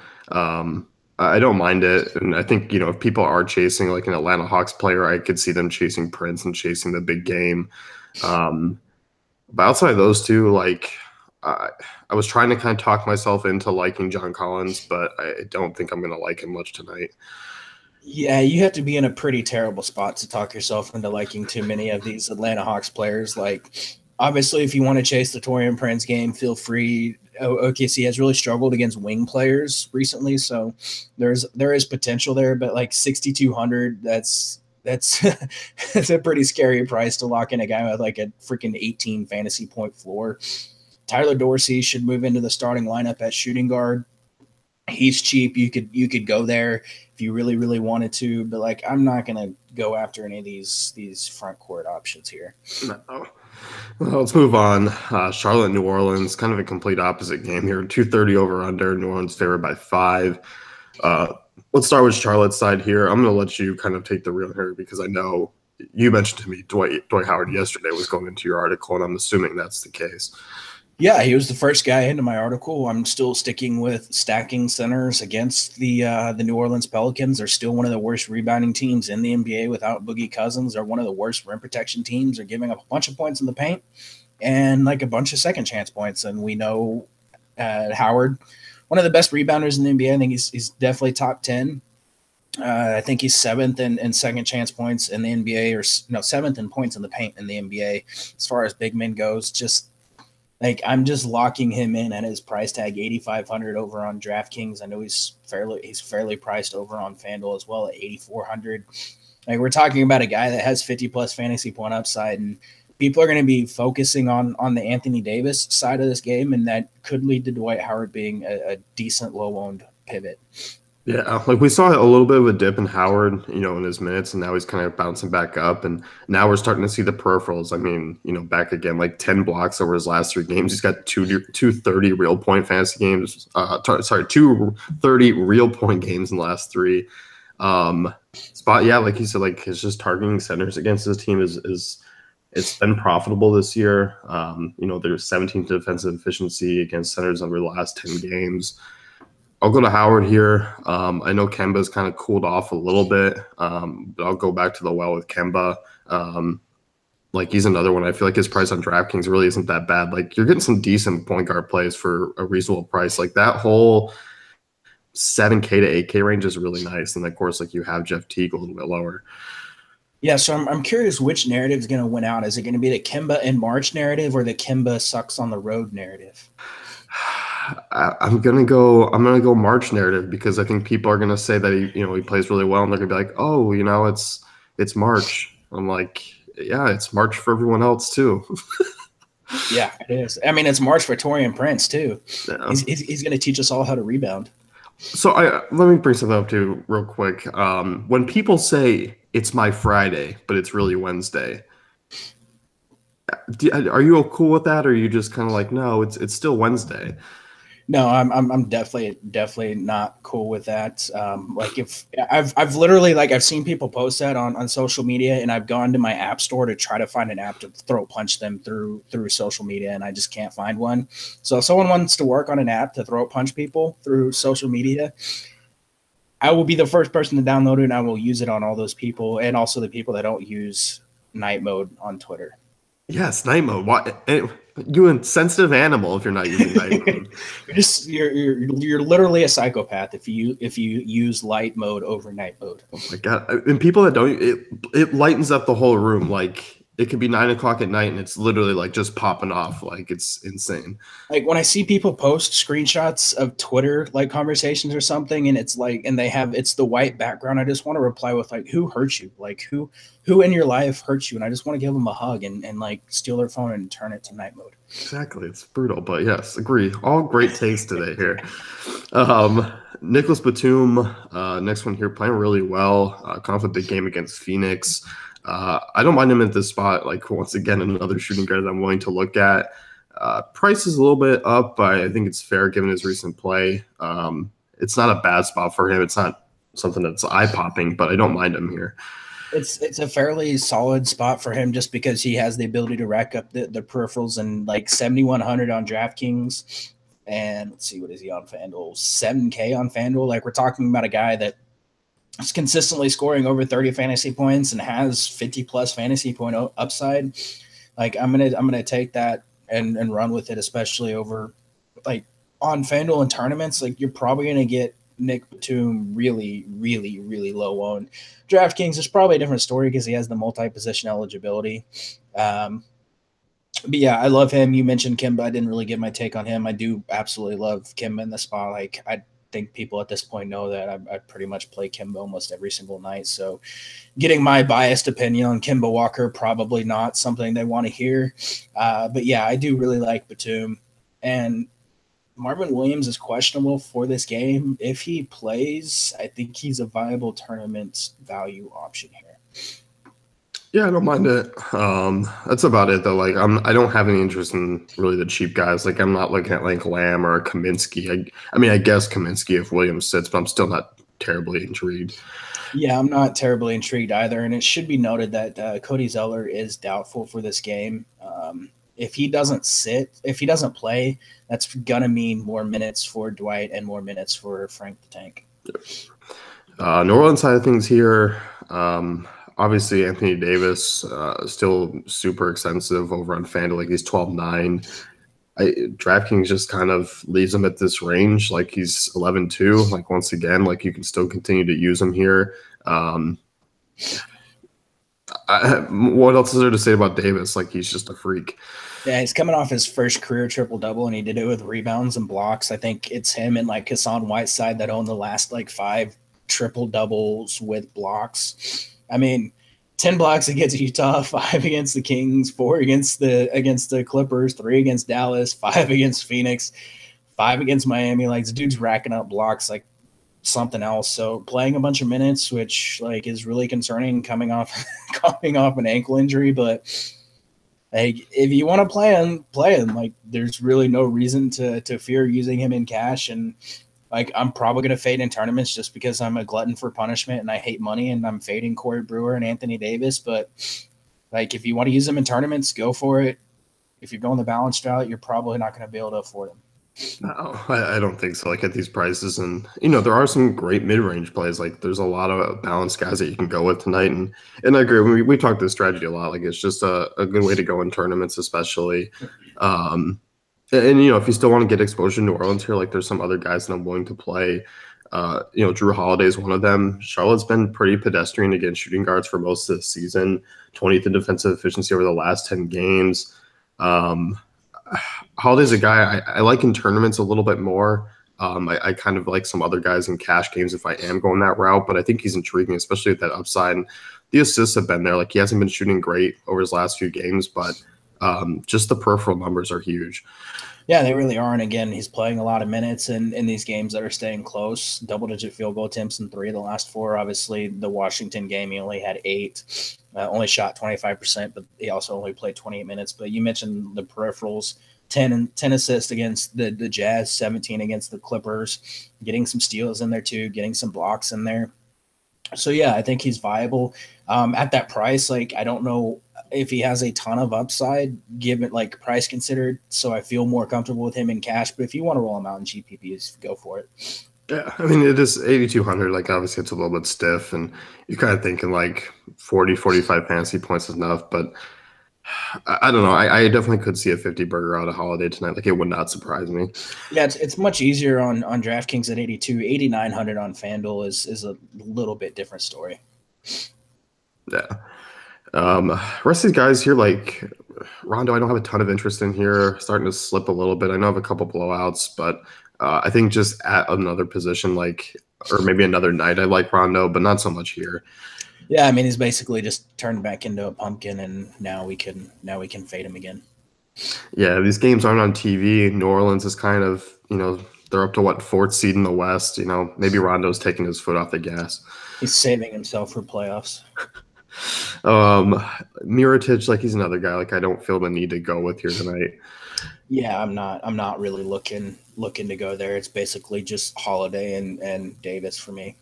I don't mind it. And I think, if people are chasing like an Atlanta Hawks player, I could see them chasing Prince and chasing the big game. But outside of those two, like I was trying to kind of talk myself into liking John Collins, but I don't think I'm going to like him much tonight. Yeah, you have to be in a pretty terrible spot to talk yourself into liking too many of these Atlanta Hawks players. Like, obviously, if you want to chase the Taurean Prince game, feel free. OKC has really struggled against wing players recently, so there is potential there. But like 6,200, that's that's a pretty scary price to lock in a guy with like a freaking 18 fantasy point floor. Tyler Dorsey should move into the starting lineup at shooting guard. He's cheap. You could go there if you really, really wanted to, but like I'm not gonna go after any of these front court options here. No. Well, let's move on. Charlotte, New Orleans, kind of a complete opposite game here. 230 over under. New Orleans favored by 5. Let's start with Charlotte's side here. I'm going to let you kind of take the real here because I know you mentioned to me Dwight Howard yesterday was going into your article, and I'm assuming that's the case. Yeah, he was the first guy into my article. I'm still sticking with stacking centers against the New Orleans Pelicans. They're still one of the worst rebounding teams in the NBA without Boogie Cousins. They're one of the worst rim protection teams. They're giving up a bunch of points in the paint. and like a bunch of second chance points. And we know Howard, one of the best rebounders in the NBA. I think he's definitely top 10. I think he's seventh in second chance points in the NBA, or no, seventh in points in the paint in the NBA. As far as big men goes, just like I'm just locking him in at his price tag, 8,500 over on DraftKings. I know he's fairly priced over on FanDuel as well at 8,400. Like we're talking about a guy that has 50 plus fantasy point upside, and people are going to be focusing on the Anthony Davis side of this game, and that could lead to Dwight Howard being a decent low owned pivot. Yeah, like we saw a little bit of a dip in Howard, in his minutes, and now he's kind of bouncing back up. And now we're starting to see the peripherals. I mean, back again, like 10 blocks over his last 3 games. He's got two 30 real point fantasy games. 2 30 real point games in the last 3. Spot, yeah, like you said, like it's just targeting centers against his team is it's been profitable this year. There's 17th defensive efficiency against centers over the last 10 games. I'll go to Howard here. I know Kemba's kind of cooled off a little bit, but I'll go back to the well with Kemba. Like he's another one. I feel like his price on DraftKings really isn't that bad. Like you're getting some decent point guard plays for a reasonable price. Like that whole 7K to 8K range is really nice. And of course, like you have Jeff Teague a little bit lower. Yeah, so I'm curious which narrative is going to win out. Is it going to be the Kemba in March narrative or the Kemba sucks on the road narrative? I'm gonna go March narrative, because I think people are gonna say that he plays really well, and they're gonna be like, oh, it's March. I'm like, yeah, it's March for everyone else too. Yeah, it is. I mean, it's March for Taurean Prince too. Yeah. He's gonna teach us all how to rebound. So let me bring something up too real quick. When people say it's my Friday, but it's really Wednesday, are you cool with that, or are you just kind of like, no, it's still Wednesday? No, I'm definitely not cool with that. Like if I've literally, like, I've seen people post that on social media, and I've gone to my app store to try to find an app to throw punch them through social media, and I just can't find one. So if someone wants to work on an app to throw punch people through social media, I will be the first person to download it, and I will use it on all those people, and also the people that don't use night mode on Twitter. Yes, night mode. What? You insensitive animal if you're not using night mode. you're literally a psychopath if you use light mode over night mode. Oh my god! And people that don't, it lightens up the whole room. Like it could be 9 o'clock at night, and it's literally like just popping off. Like it's insane. Like when I see people post screenshots of Twitter like conversations or something, and it's like, and it's the white background, I just want to reply with like, who hurt you? Like who in your life hurts you? And I just want to give them a hug and like steal their phone and turn it to night mode. Exactly. It's brutal, but yes, agree. All great takes today here. Nicholas Batum, next one here, playing really well. Coming off a big game against Phoenix. I don't mind him at this spot. Like once again, another shooting guard that I'm willing to look at. Price is a little bit up, but I think it's fair given his recent play. It's not a bad spot for him. It's not something that's eye-popping, but I don't mind him here. It's a fairly solid spot for him just because he has the ability to rack up the peripherals, and like 7,100 on DraftKings. And let's see, what is he on FanDuel? 7K on FanDuel. Like we're talking about a guy that is consistently scoring over 30 fantasy points and has 50 plus fantasy point upside. Like I'm gonna take that and run with it, especially over like on FanDuel and tournaments. Like you're probably gonna get Nick Batum really, really, really low owned. DraftKings is probably a different story because he has the multi-position eligibility. But yeah, I love him. You mentioned Kemba. I didn't really give my take on him. I do absolutely love Kemba in the spot. Like I think people at this point know that I pretty much play Kemba almost every single night. So getting my biased opinion on Kemba Walker, probably not something they want to hear. But yeah, I do really like Batum. And Marvin Williams is questionable for this game. If he plays, I think he's a viable tournament value option here. Yeah, I don't mind it. That's about it though. Like I don't have any interest in really the cheap guys. Like I'm not looking at like Lamb or Kaminsky. I mean, I guess Kaminsky if Williams sits, but I'm still not terribly intrigued. Yeah, I'm not terribly intrigued either. And it should be noted that Cody Zeller is doubtful for this game. If he doesn't play, that's going to mean more minutes for Dwight and more minutes for Frank the Tank. New Orleans side of things here. Obviously, Anthony Davis still super expensive over on FanDuel. Like he's 12.9. DraftKings just kind of leaves him at this range. Like he's 11.2. Like once again, like you can still continue to use him here. What else is there to say about Davis? Like he's just a freak. Yeah, he's coming off his first career triple double, and he did it with rebounds and blocks. I think it's him and like Hassan Whiteside that own the last like 5 triple doubles with blocks. I mean, 10 blocks against Utah, 5 against the Kings, 4 against the Clippers, 3 against Dallas, 5 against Phoenix, 5 against Miami. Like the dude's racking up blocks like something else. So playing a bunch of minutes, which like is really concerning coming off an ankle injury, but like, if you want to play him, play him. Like, there's really no reason to fear using him in cash. And like, I'm probably gonna fade in tournaments just because I'm a glutton for punishment and I hate money, and I'm fading Corey Brewer and Anthony Davis. But like, if you want to use them in tournaments, go for it. If you're going the balanced route, you're probably not going to be able to afford them. No, I don't think so. Like at these prices, and there are some great mid-range plays. Like there's a lot of balanced guys that you can go with tonight, and I agree. We talked this strategy a lot. Like it's just a good way to go in tournaments, especially. And if you still want to get exposure to New Orleans here, like there's some other guys that I'm willing to play. Drew Holiday is one of them. Charlotte's been pretty pedestrian against shooting guards for most of the season. 20th in defensive efficiency over the last 10 games. Holiday's a guy I like in tournaments a little bit more. I kind of like some other guys in cash games if I am going that route, but I think he's intriguing, especially with that upside. And the assists have been there. Like he hasn't been shooting great over his last few games, but just the peripheral numbers are huge. Yeah, they really are. And again, he's playing a lot of minutes in these games that are staying close. Double-digit field goal attempts in 3 of the last 4. Obviously, the Washington game, he only had 8. Only shot 25%, but he also only played 28 minutes. But you mentioned the peripherals. 10 assists against the Jazz, 17 against the Clippers, getting some steals in there too, getting some blocks in there. So, yeah, I think he's viable. At that price, like I don't know if he has a ton of upside, given like price considered. So I feel more comfortable with him in cash. But if you want to roll him out in GPPs, go for it. Yeah, I mean, it is 8,200. Like, obviously, it's a little bit stiff, and you're kind of thinking like 40, 45 fantasy points is enough. But I don't know. I definitely could see a 50 burger out of Holiday tonight. Like, it would not surprise me. Yeah, it's much easier on DraftKings at 82. 8,900 on FanDuel is a little bit different story. Yeah. Rest of these guys here, like Rondo, I don't have a ton of interest in here. Starting to slip a little bit. I know I have a couple blowouts, but I think just at another position, like, or maybe another night, I like Rondo, but not so much here. Yeah, I mean, he's basically just turned back into a pumpkin, and now we can fade him again. Yeah, these games aren't on TV. New Orleans is kind of, they're up to what, 4th seed in the West. Maybe Rondo's taking his foot off the gas. He's saving himself for playoffs. Mirotic, like he's another guy. Like I don't feel the need to go with here tonight. Yeah, I'm not really looking to go there. It's basically just Holiday and Davis for me.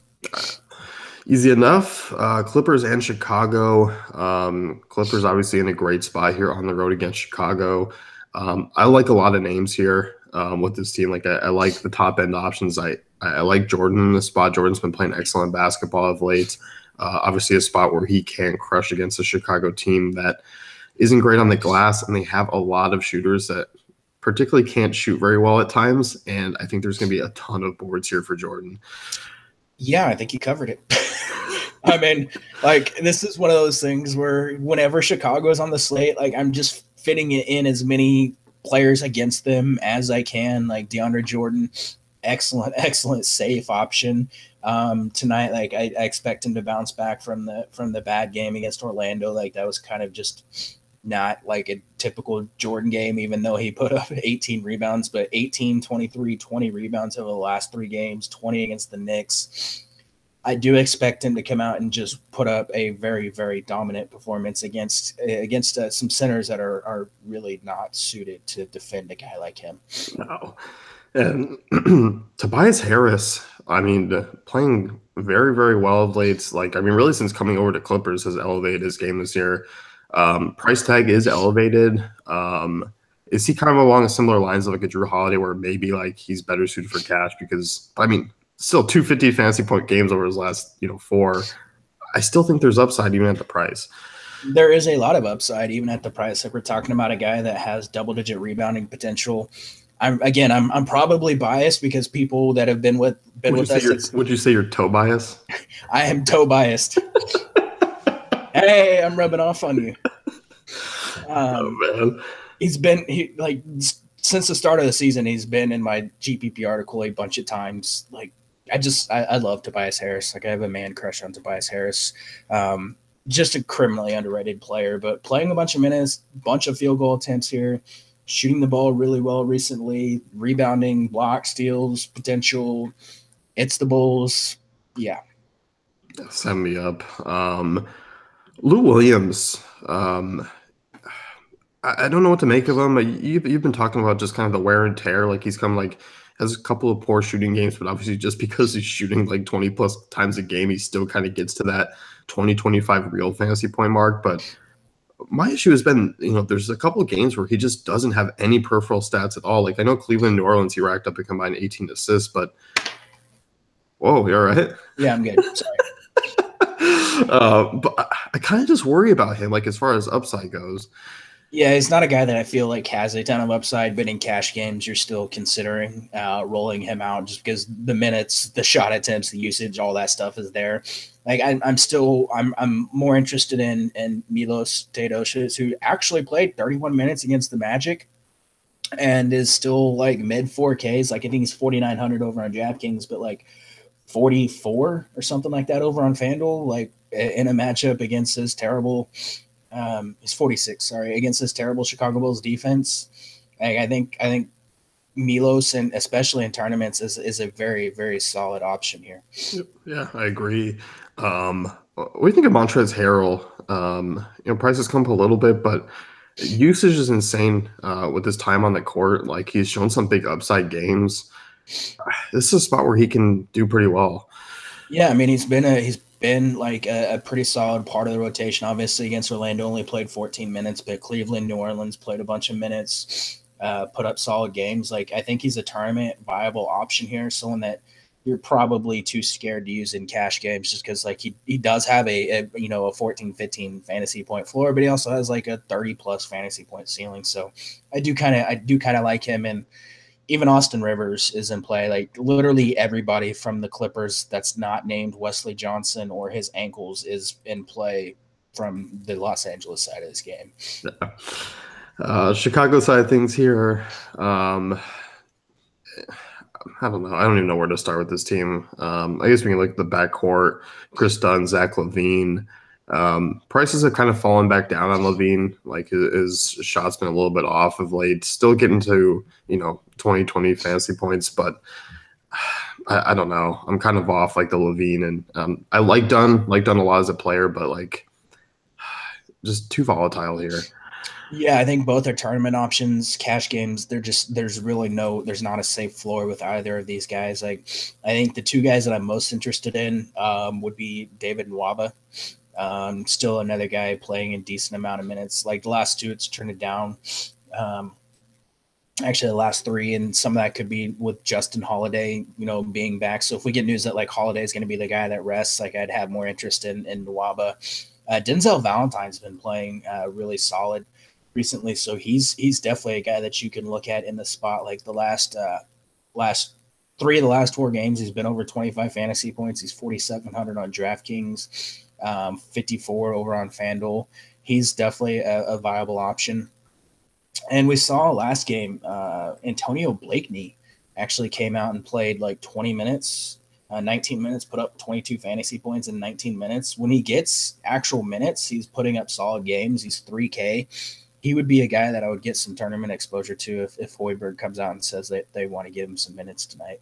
Easy enough. Clippers and Chicago. Clippers obviously in a great spot here on the road against Chicago. I like a lot of names here with this team. Like I like the top end options. I like Jordan in this spot. Jordan's been playing excellent basketball of late. Obviously a spot where he can crush against a Chicago team that isn't great on the glass, and they have a lot of shooters that particularly can't shoot very well at times, and I think there's going to be a ton of boards here for Jordan. Yeah, I think you covered it. I mean, like, this is one of those things where whenever Chicago is on the slate, like, I'm just fitting it in as many players against them as I can. Like DeAndre Jordan, excellent safe option tonight. Like I expect him to bounce back from the bad game against Orlando. Like that was kind of just not like a typical Jordan game, even though he put up 18 rebounds, but 18, 23, 20 rebounds over the last 3 games, 20 against the Knicks. I do expect him to come out and just put up a very, very dominant performance against some centers that are really not suited to defend a guy like him. No. And Tobias Harris, I mean, playing very, very well of late. Like, I mean, really since coming over to Clippers has elevated his game this year. Price tag is elevated. Is he kind of along similar lines of like a Drew Holiday where maybe like he's better suited for cash? Because, I mean, still 250 fantasy point games over his last, 4. I still think there's upside even at the price. There is a lot of upside even at the price. Like we're talking about a guy that has double-digit rebounding potential. I'm probably biased because people that have been with us. Would you say you're toe bias? I am toe biased. Hey, I'm rubbing off on you. Oh man, he's been since the start of the season. He's been in my GPP article a bunch of times. Like I love Tobias Harris. Like I have a man crush on Tobias Harris. Just a criminally underrated player, but playing a bunch of minutes, bunch of field goal attempts here, shooting the ball really well recently, rebounding, block, steals, potential. It's the Bulls. Yeah. Send me up. Lou Williams. I don't know what to make of him. You've been talking about just kind of the wear and tear. Like he's come like has a couple of poor shooting games, but obviously just because he's shooting like 20 plus times a game, he still kind of gets to that 20-25 real fantasy point mark. But my issue has been, there's a couple of games where he just doesn't have any peripheral stats at all. Like I know Cleveland, New Orleans, he racked up a combined 18 assists, but whoa, you all right? Yeah, I'm good. Sorry. But I kind of just worry about him, like as far as upside goes. Yeah, he's not a guy that I feel like has a ton of upside, but in cash games, you're still considering rolling him out just because the minutes, the shot attempts, the usage, all that stuff is there. Like I'm more interested in Milos Teodosic, who actually played 31 minutes against the Magic and is still like mid 4Ks. Like I think he's 4,900 over on DraftKings, but like 44 or something like that over on FanDuel. Like in a matchup against his terrible. He's 46, sorry, against this terrible Chicago Bulls defense. I think Milos, and especially in tournaments, is a very, very solid option here. Yeah, I agree. What do you think of Montrezl Harrell? Prices come up a little bit, but usage is insane with his time on the court. Like he's shown some big upside games. This is a spot where he can do pretty well. Yeah, I mean he's been like a pretty solid part of the rotation. Obviously, against Orlando, only played 14 minutes, but Cleveland, New Orleans played a bunch of minutes, put up solid games. Like I think he's a tournament viable option here, someone that you're probably too scared to use in cash games just because like he does have a 14, 15 fantasy point floor, but he also has like a 30 plus fantasy point ceiling. So I do kind of like him. And even Austin Rivers is in play. Like literally everybody from the Clippers that's not named Wesley Johnson or his ankles is in play from the Los Angeles side of this game. Chicago side of things here. I don't know. I don't even know where to start with this team. I guess we can look at the backcourt. Chris Dunn, Zach LaVine. Prices have kind of fallen back down on LaVine. Like his shot's been a little bit off of late. Still getting to 20 fantasy points, but I don't know. I'm kind of off like the LaVine, and I like Dunn a lot as a player, but like just too volatile here. Yeah, I think both are tournament options, cash games. There's not a safe floor with either of these guys. Like I think the two guys that I'm most interested in would be David Nwaba. Still another guy playing a decent amount of minutes. Like the last two, it's turned it down. Actually, the last three, and some of that could be with Justin Holiday, being back. So if we get news that like Holiday is going to be the guy that rests, like I'd have more interest in Nwaba. Denzel Valentine's been playing really solid recently, so he's definitely a guy that you can look at in the spot. Like the last three of the last 4 games, he's been over 25 fantasy points. He's 4,700 on DraftKings, 54 over on FanDuel. He's definitely a viable option. And we saw last game, Antonio Blakeney actually came out and played like 20 minutes, 19 minutes, put up 22 fantasy points in 19 minutes. When he gets actual minutes, he's putting up solid games. He's 3K. He would be a guy that I would get some tournament exposure to if Hoiberg comes out and says that they want to give him some minutes tonight.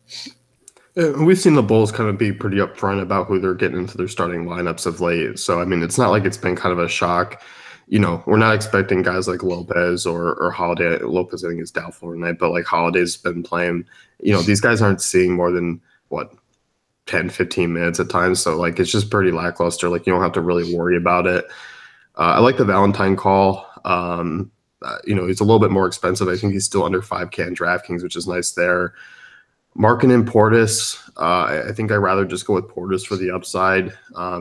We've seen the Bulls kind of be pretty upfront about who they're getting into their starting lineups of late. So, I mean, it's not like it's been kind of a shock. We're not expecting guys like Lopez or Holiday. Lopez, I think, is doubtful tonight, but like Holiday's been playing. These guys aren't seeing more than, 10, 15 minutes at times. So, like, it's just pretty lackluster. Like, you don't have to really worry about it. I like the Valentine call. He's a little bit more expensive. I think he's still under 5K on DraftKings, which is nice there. Markkanen Portis. I think I'd rather just go with Portis for the upside.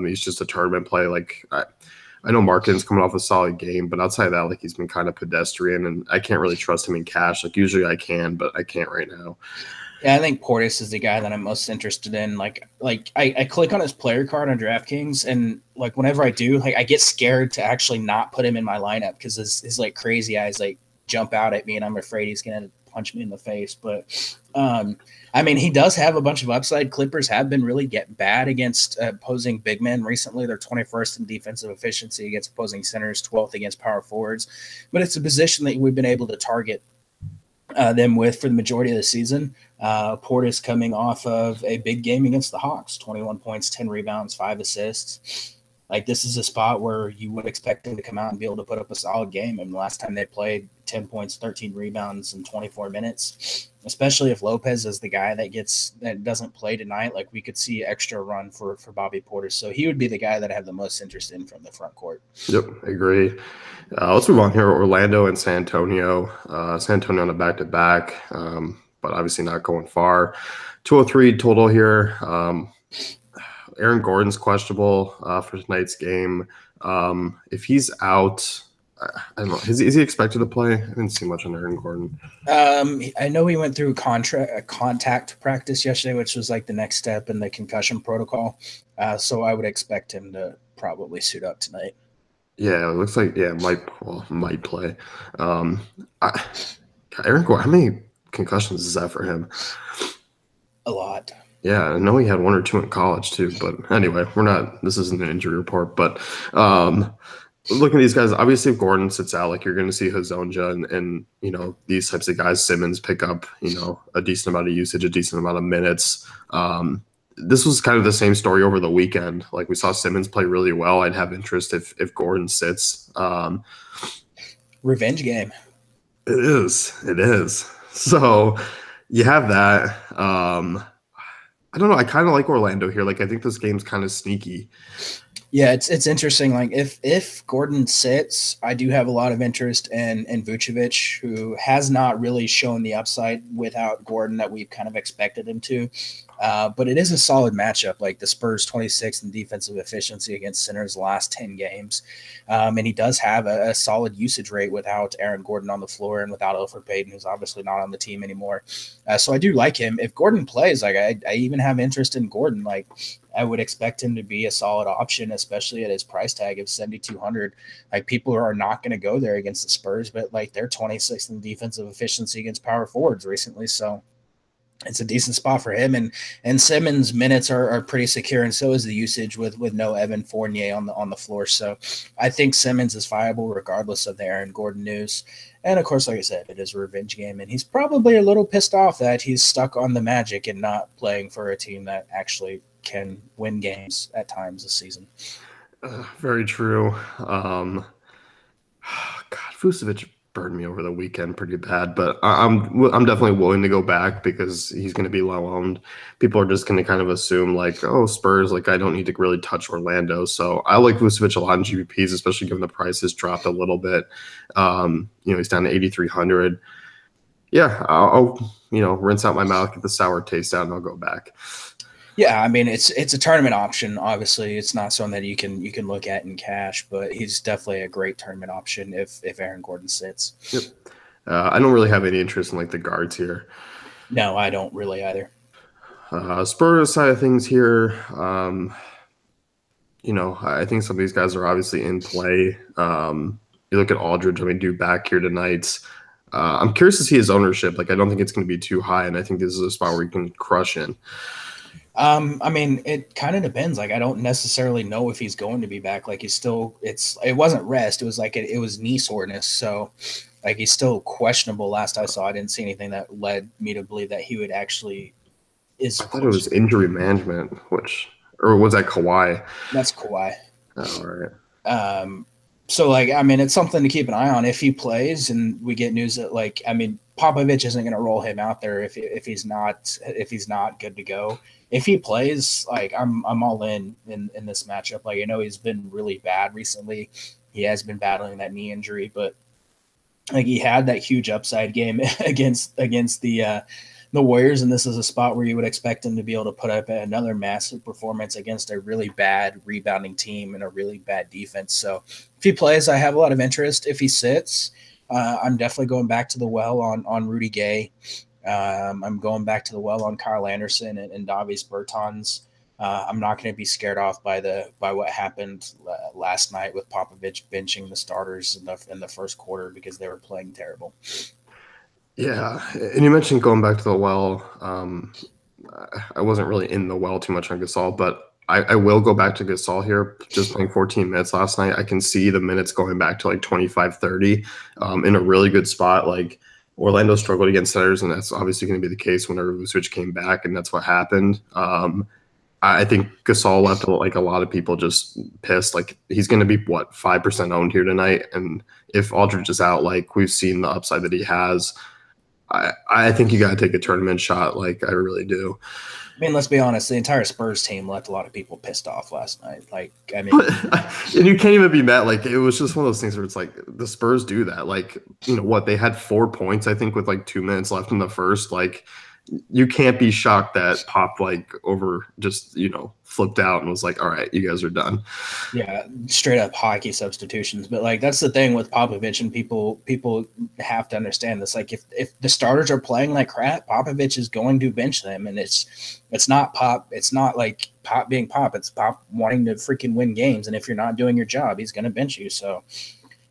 He's just a tournament play. Like I know Markkanen's coming off a solid game, but outside of that, like he's been kind of pedestrian, and I can't really trust him in cash. Like usually I can, but I can't right now. Yeah, I think Portis is the guy that I'm most interested in. I click on his player card on DraftKings, and like whenever I do, like I get scared to actually not put him in my lineup because his like crazy eyes like jump out at me, and I'm afraid he's gonna punch me in the face. But I mean, he does have a bunch of upside. Clippers have been really get bad against opposing big men recently. They're 21st in defensive efficiency against opposing centers, 12th against power forwards. But it's a position that we've been able to target them with for the majority of the season. Portis coming off of a big game against the Hawks, 21 points, 10 rebounds, 5 assists. Like this is a spot where you would expect him to come out and be able to put up a solid game. And the last time they played, 10 points, 13 rebounds in 24 minutes. Especially if Lopez is the guy that doesn't play tonight, like we could see extra run for Bobby Portis. So he would be the guy that I have the most interest in from the front court. Yep, I agree. Let's move on here. Orlando and San Antonio. San Antonio on a back-to-back, but obviously not going far. 203 total here. Aaron Gordon's questionable for tonight's game. If he's out, I don't know. Is he expected to play? I didn't see much on Aaron Gordon. I know he went through contact practice yesterday, which was like the next step in the concussion protocol. So I would expect him to probably suit up tonight. Yeah, it looks like might play. Aaron Gordon, how many concussions is that for him? A lot. Yeah, I know he had 1 or 2 in college too, but anyway, this isn't an injury report, but looking at these guys, obviously if Gordon sits out, like you're going to see Hezonja and these types of guys, Simmons pick up, a decent amount of usage, a decent amount of minutes. This was kind of the same story over the weekend. Like we saw Simmons play really well. I'd have interest if Gordon sits. Revenge game. It is. So you have that. I don't know. I kind of like Orlando here. Like I think this game's kind of sneaky. Yeah, it's interesting. Like if Gordon sits, I do have a lot of interest in Vucevic, who has not really shown the upside without Gordon that we've kind of expected him to. But it is a solid matchup. Like the Spurs 26th in defensive efficiency against centers the last 10 games. And he does have a solid usage rate without Aaron Gordon on the floor and without Elfrid Payton, who's obviously not on the team anymore. So I do like him. If Gordon plays, like I even have interest in Gordon. Like I would expect him to be a solid option, especially at his price tag of 7,200. Like people are not going to go there against the Spurs, but like they're 26th in defensive efficiency against power forwards recently. So it's a decent spot for him, and Simmons' minutes are pretty secure, and so is the usage with no Evan Fournier on the floor. So I think Simmons is viable regardless of the Aaron Gordon news. And of course, like I said, it is a revenge game, and he's probably a little pissed off that he's stuck on the Magic and not playing for a team that actually can win games at times this season. Very true. God, Vucevic burned me over the weekend pretty bad, but I'm definitely willing to go back because he's going to be low owned. People are just going to kind of assume like, oh, Spurs, like I don't need to really touch Orlando. So I like Vucevic a lot in GPPs, especially given the price has dropped a little bit. He's down to 8,300. Yeah, I'll rinse out my mouth, get the sour taste out, and I'll go back. Yeah, I mean it's a tournament option. Obviously, it's not something that you can look at in cash, but he's definitely a great tournament option if Aaron Gordon sits. Yep. I don't really have any interest in like the guards here. No, I don't really either. Spurs side of things here. I think some of these guys are obviously in play. You look at Aldridge. I mean, due back here tonight. I'm curious to see his ownership. Like, I don't think it's going to be too high, and I think this is a spot where you can crush in. I mean, it kind of depends. Like, I don't necessarily know if he's going to be back. Like, it wasn't rest. It was like it was knee soreness. So, like, he's still questionable. Last I saw, I didn't see anything that led me to believe that he would actually is. I thought it was injury management, or was that Kawhi? That's Kawhi. Oh, all right. So, like, I mean, it's something to keep an eye on if he plays, and we get news that, like, I mean, Popovich isn't going to roll him out there if he's not good to go. If he plays, like, I'm all in this matchup. Like, I know he's been really bad recently. He has been battling that knee injury, but like he had that huge upside game against the the Warriors, and this is a spot where you would expect them to be able to put up another massive performance against a really bad rebounding team and a really bad defense. So if he plays, I have a lot of interest. If he sits, I'm definitely going back to the well on Rudy Gay. I'm going back to the well on Kyle Anderson and Davis Bertans. I'm not going to be scared off by what happened last night with Popovich benching the starters in the first quarter because they were playing terrible. Yeah, and you mentioned going back to the well. I wasn't really in the well too much on Gasol, but I will go back to Gasol here. Just playing 14 minutes last night, I can see the minutes going back to like 25, 30 in a really good spot. Like Orlando struggled against centers, and that's obviously going to be the case whenever Vucevic came back, and that's what happened. I think Gasol left like a lot of people just pissed. Like he's going to be 5% owned here tonight, and if Aldridge is out, like we've seen the upside that he has. I think you got to take a tournament shot. Like I really do. I mean, let's be honest. The entire Spurs team left a lot of people pissed off last night. Like, I mean, and you can't even be mad. Like it was just one of those things where it's like the Spurs do that. Like they had 4 points I think with like 2 minutes left in the first. Like you can't be shocked that Pop like over just flipped out and was like, all right, you guys are done. Yeah, straight up hockey substitutions. But like that's the thing with Popovich, and people have to understand this. Like if the starters are playing like crap, Popovich is going to bench them, and it's not Pop. It's not like Pop being Pop. It's Pop wanting to freaking win games, and if you're not doing your job, he's going to bench you. So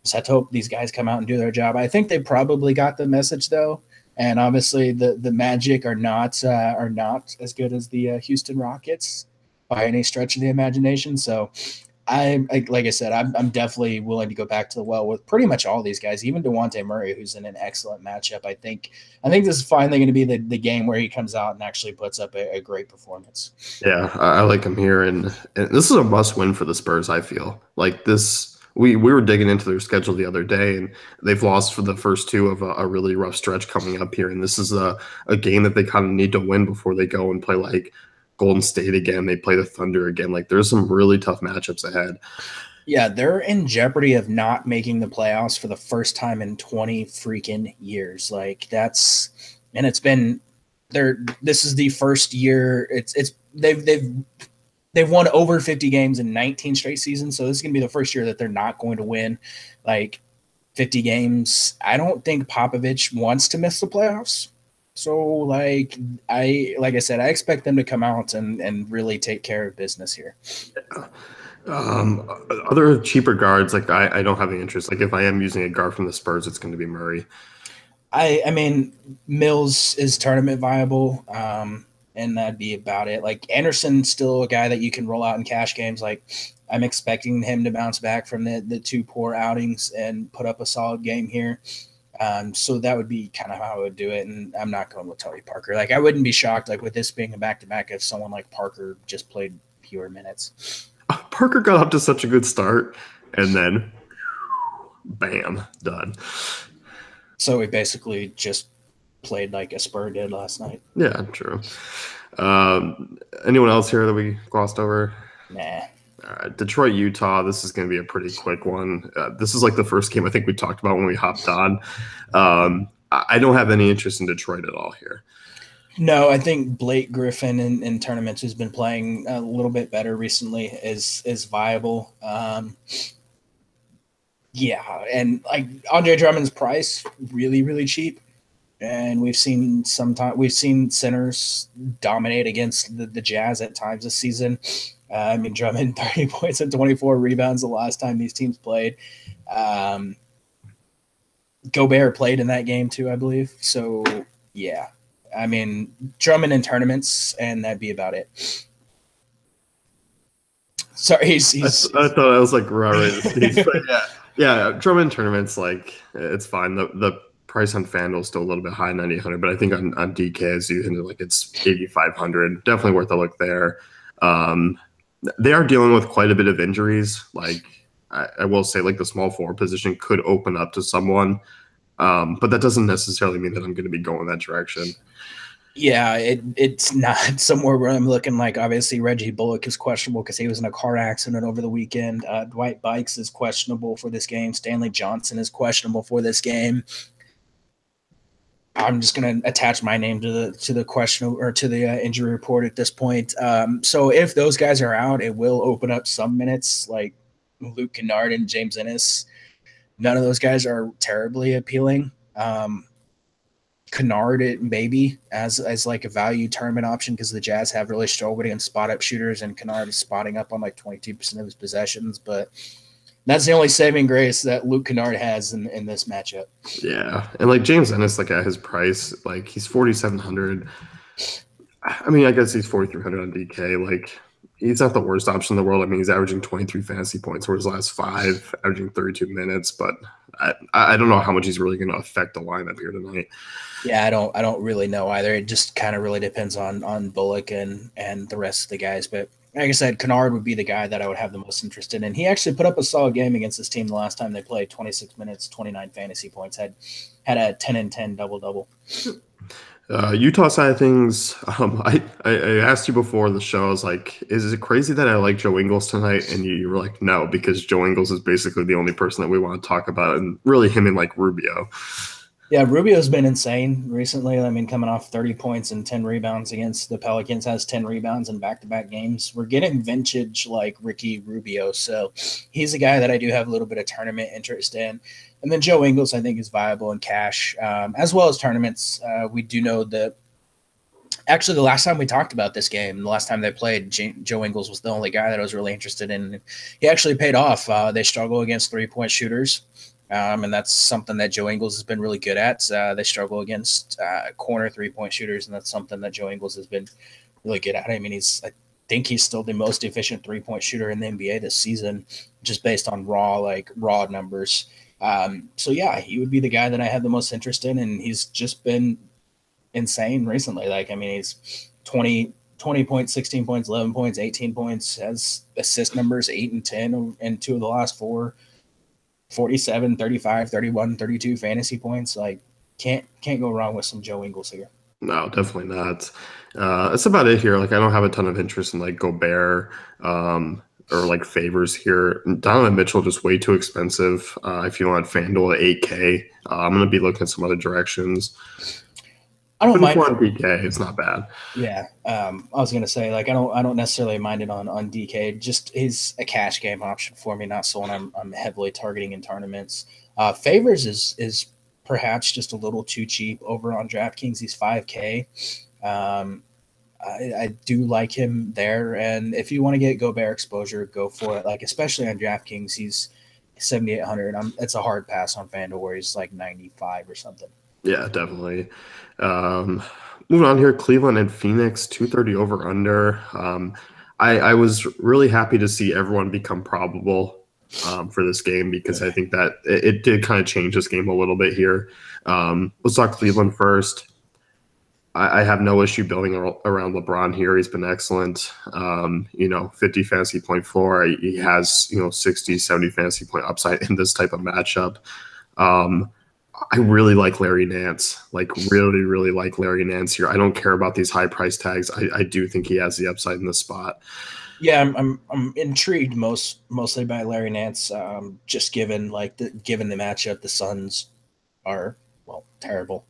just have to hope these guys come out and do their job. I think they probably got the message though. And obviously, the Magic are not as good as the Houston Rockets by any stretch of the imagination. So, like I said, I'm definitely willing to go back to the well with pretty much all these guys, even DeJounte Murray, who's in an excellent matchup. I think this is finally going to be the game where he comes out and actually puts up a great performance. Yeah, I like him here, and this is a must win for the Spurs. I feel like this. We were digging into their schedule the other day, and they've lost for the first two of a really rough stretch coming up here. And this is a game that they kind of need to win before they go and play like Golden State again. They play the Thunder again. Like there's some really tough matchups ahead. Yeah, they're in jeopardy of not making the playoffs for the first time in 20 freaking years. Like it's been this is the first year they've won over 50 games in 19 straight seasons. So this is going to be the first year that they're not going to win like 50 games. I don't think Popovich wants to miss the playoffs. So like I said, I expect them to come out and really take care of business here. Other cheaper guards, like I don't have any interest. Like if I am using a guard from the Spurs, it's going to be Murray. I mean, Mills is tournament viable. And that'd be about it. Like Anderson's still a guy that you can roll out in cash games. Like I'm expecting him to bounce back from the two poor outings and put up a solid game here. So that would be kind of how I would do it. And I'm not going with Tony Parker. Like I wouldn't be shocked, like with this being a back-to-back, if someone like Parker just played fewer minutes. Parker got up to such a good start, and then bam, done. So we basically just played like a Spur did last night. Yeah, true. Anyone else here that we glossed over? Nah. All right, Detroit, Utah. This is going to be a pretty quick one. This is like the first game I think we talked about when we hopped on. I don't have any interest in Detroit at all here. No, I think Blake Griffin in tournaments, who's been playing a little bit better recently, is viable. Yeah, and like Andre Drummond's price, really, really cheap. And we've seen centers dominate against the Jazz at times this season. I mean, Drummond 30 points and 24 rebounds the last time these teams played. Gobert played in that game too, I believe. So yeah, I mean Drummond in tournaments, and that'd be about it. Sorry, I thought I was like right, but yeah, Drummond tournaments, like it's fine. The price on FanDuel is still a little bit high, 9,800, but I think on DK, as you hinted, like it's 8,500. Definitely worth a look there. They are dealing with quite a bit of injuries. Like I will say, like the small forward position could open up to someone, but that doesn't necessarily mean that I'm going to be going that direction. Yeah, it's not somewhere where I'm looking. Like obviously Reggie Bullock is questionable because he was in a car accident over the weekend. Dwight Bikes is questionable for this game. Stanley Johnson is questionable for this game. I'm just going to attach my name to the question or to the injury report at this point. So if those guys are out, it will open up some minutes like Luke Kennard and James Ennis. None of those guys are terribly appealing. Kennard maybe as like a value tournament option because the Jazz have really struggled against spot up shooters, and Kennard is spotting up on like 22% of his possessions, but that's the only saving grace that Luke Kennard has in this matchup. Yeah, and like James Ennis, like at his price, like he's 4,700. I mean, I guess he's 4,300 on DK. Like he's not the worst option in the world. I mean, he's averaging 23 fantasy points for his last 5, averaging 32 minutes. But I don't know how much he's really going to affect the lineup here tonight. Yeah, I don't really know either. It just kind of really depends on Bullock and the rest of the guys. But like I said, Kennard would be the guy that I would have the most interest in. And he actually put up a solid game against this team the last time they played. 26 minutes, 29 fantasy points. Had a 10-10 double-double. Utah side of things, I asked you before the show, I was like, is it crazy that I like Joe Ingles tonight? And you were like, no, because Joe Ingles is basically the only person that we want to talk about, and really him and like Rubio. Yeah, Rubio's been insane recently. I mean, coming off 30 points and 10 rebounds against the Pelicans, has 10 rebounds in back-to-back games. We're getting vintage like Ricky Rubio, so he's a guy that I do have a little bit of tournament interest in. And then Joe Ingles, I think, is viable in cash, as well as tournaments. We do know that actually the last time we talked about this game, the last time they played, Joe Ingles was the only guy that I was really interested in. He actually paid off. They struggle against three-point shooters. And that's something that Joe Ingles has been really good at. They struggle against corner three-point shooters, and that's something that Joe Ingles has been really good at. I mean, I think he's still the most efficient three-point shooter in the NBA this season, just based on raw numbers. So yeah, he would be the guy that I have the most interest in, and he's just been insane recently. Like, I mean, he's 20 points, 16 points, 11 points, 18 points, has assist numbers 8 and 10 in 2 of the last 4. 47, 35, 31, 32 fantasy points. Like, can't go wrong with some Joe Ingles here. No, definitely not. That's about it here. Like, I don't have a ton of interest in like Gobert or like favors here. Donovan Mitchell just way too expensive. If you want FanDuel at 8K, I'm going to be looking at some other directions. I don't mind on DK. It's not bad. Yeah, I was gonna say, like, I don't necessarily mind it on DK. Just is a cash game option for me, not someone I'm heavily targeting in tournaments. Favors is perhaps just a little too cheap over on DraftKings. He's 5K. I do like him there, and if you want to get Gobert exposure, go for it. Like, especially on DraftKings, he's 7,800. It's a hard pass on FanDuel where he's like 95 or something. Yeah, definitely. Moving on here, Cleveland and Phoenix, 230 over under. I was really happy to see everyone become probable for this game because I think that it did kind of change this game a little bit here. Let's talk Cleveland first. I have no issue building around LeBron here. He's been excellent. 50 fantasy point floor. He has, 60, 70 fantasy point upside in this type of matchup. I really like Larry Nance, really, really like Larry Nance here. I don't care about these high price tags. I do think he has the upside in this spot. Yeah, I'm intrigued mostly by Larry Nance. Just given the matchup, the Suns are terrible.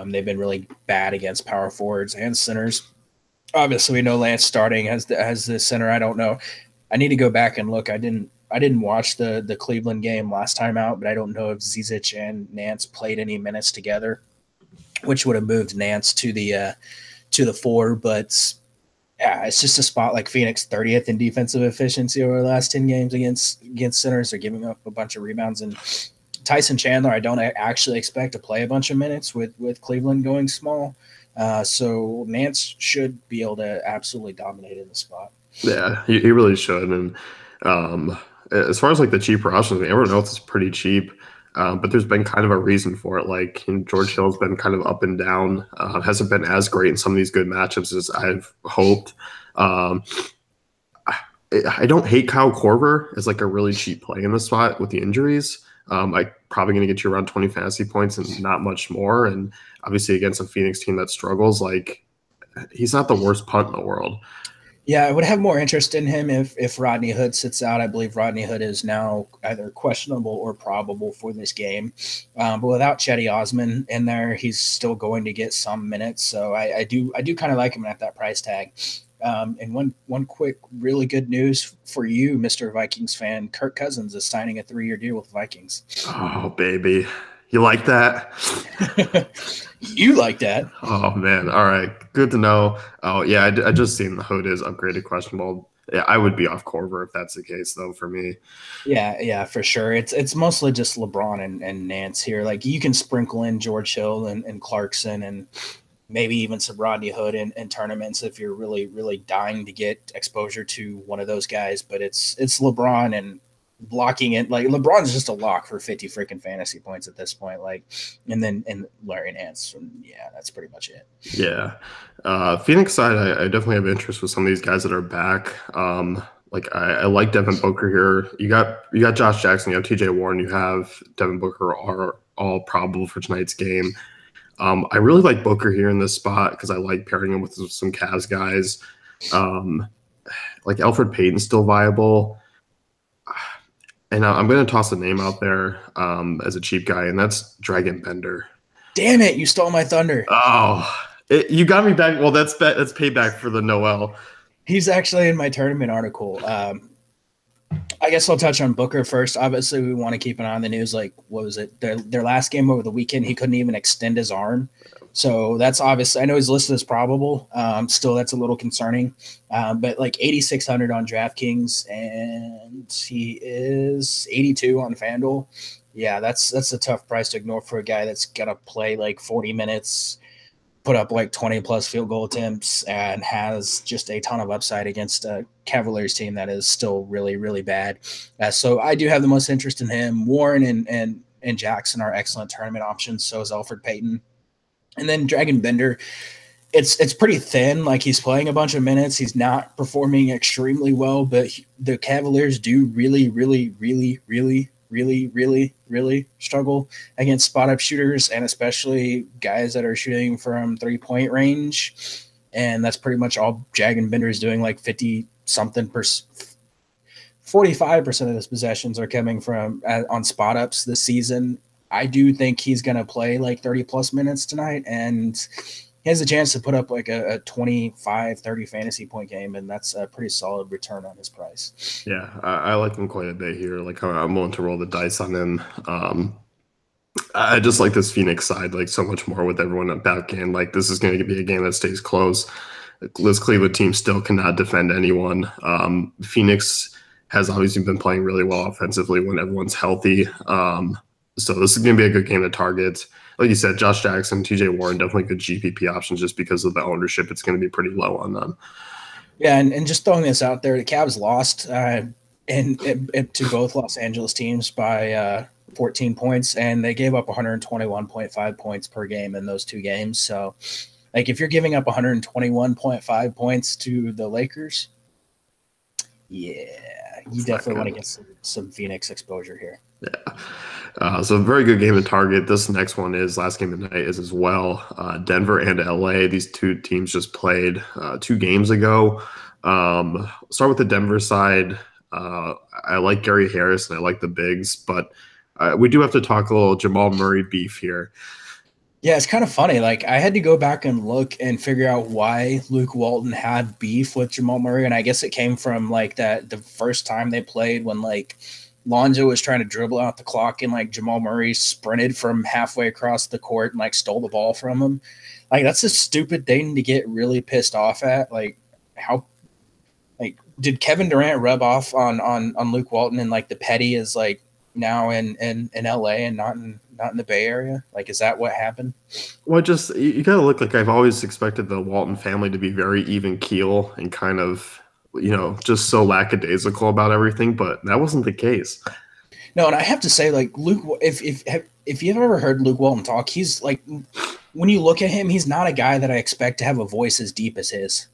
They've been really bad against power forwards and centers. Obviously, we know Lance starting as the center. I don't know. I need to go back and look. I didn't watch the Cleveland game last time out, but I don't know if Zizic and Nance played any minutes together, which would have moved Nance to the 4. But yeah, it's just a spot like Phoenix 30th in defensive efficiency over the last 10 games against centers. They're giving up a bunch of rebounds, and Tyson Chandler, I don't actually expect to play a bunch of minutes with Cleveland going small. So Nance should be able to absolutely dominate in the spot. Yeah, he really should. And as far as like the cheaper options, everyone else is pretty cheap, but there's been kind of a reason for it. Like George Hill's been kind of up and down, hasn't been as great in some of these good matchups as I've hoped. I don't hate Kyle Korver as like a really cheap play in the spot with the injuries. Probably going to get you around 20 fantasy points and not much more. And obviously against a Phoenix team that struggles, like he's not the worst punt in the world. Yeah, I would have more interest in him if Rodney Hood sits out. I believe Rodney Hood is now either questionable or probable for this game. But without Chetty Osman in there, he's still going to get some minutes. So I do kind of like him at that price tag. And one quick really good news for you, Mr. Vikings fan, Kirk Cousins is signing a 3-year deal with the Vikings. Oh, baby. You like that? You like that? Oh, man. All right. Good to know. Oh, yeah. I just seen the Hood is upgraded questionable. Yeah, I would be off Corver if that's the case, though, for me. Yeah, for sure. It's mostly just LeBron and Nance here. Like you can sprinkle in George Hill and Clarkson and maybe even some Rodney Hood in tournaments if you're really, really dying to get exposure to one of those guys. But it's LeBron and blocking it. Like LeBron's just a lock for 50 freaking fantasy points at this point. Like, and Larry Nance. And yeah, that's pretty much it. Yeah. Phoenix side, I definitely have interest with some of these guys that are back. Like I like Devin Booker here. You got Josh Jackson, you have TJ Warren, you have Devin Booker are all probable for tonight's game. I really like Booker here in this spot because I like pairing him with some Cavs guys. Like Alfred Payton's still viable. And I'm going to toss a name out there as a cheap guy, and that's Dragon Bender. Damn it, you stole my thunder. Oh, you got me back. Well, that's payback for the Noel. He's actually in my tournament article. I guess I'll touch on Booker first. Obviously, we want to keep an eye on the news. Like, what was it? Their last game over the weekend, he couldn't even extend his arm. So that's obviously, I know he's listed as probable. Still, that's a little concerning. But like 8,600 on DraftKings, and he is 82 on FanDuel. Yeah, that's a tough price to ignore for a guy that's gonna play like 40 minutes, put up like 20 plus field goal attempts, and has just a ton of upside against a Cavaliers team that is still really, really bad. So I do have the most interest in him. Warren and Jackson are excellent tournament options. So is Alfred Payton. And then Dragon Bender, it's pretty thin. Like he's playing a bunch of minutes. He's not performing extremely well, but the Cavaliers do really, really, really, really, really, really, really struggle against spot up shooters, and especially guys that are shooting from 3-point range. And that's pretty much all Dragon Bender is doing. Like 50 something 45% of his possessions are coming from on spot ups this season. I do think he's going to play like 30 plus minutes tonight, and he has a chance to put up like a 25, 30 fantasy point game, and that's a pretty solid return on his price. Yeah, I like him quite a bit here. Like I'm willing to roll the dice on him. I just like this Phoenix side like so much more with everyone back in. Like this is going to be a game that stays close. This Cleveland team still cannot defend anyone. Phoenix has obviously been playing really well offensively when everyone's healthy. So this is going to be a good game to target. Like you said, Josh Jackson, TJ Warren, definitely good GPP options just because of the ownership. It's going to be pretty low on them. Yeah, and just throwing this out there, the Cavs lost to both Los Angeles teams by 14 points, and they gave up 121.5 points per game in those two games. So, like, if you're giving up 121.5 points to the Lakers, yeah, you definitely want to get some Phoenix exposure here. Yeah. So a very good game to target. This next one is last game of the night is as well. Denver and LA. These two teams just played 2 games ago. Start with the Denver side. I like Gary Harris and I like the bigs, but we do have to talk a little Jamal Murray beef here. Yeah, it's kind of funny. Like I had to go back and look and figure out why Luke Walton had beef with Jamal Murray, and I guess it came from like that the first time they played when like Lonzo was trying to dribble out the clock and like Jamal Murray sprinted from halfway across the court and like stole the ball from him. Like that's a stupid thing to get really pissed off at. Like how like did Kevin Durant rub off on Luke Walton and like the petty is like now in LA and not in the Bay Area? Like is that what happened? Well, just you gotta look like I've always expected the Walton family to be very even keel and kind of just so lackadaisical about everything, but that wasn't the case. No, and I have to say, like Luke, if you've ever heard Luke Walton talk, he's like, when you look at him, he's not a guy that I expect to have a voice as deep as his.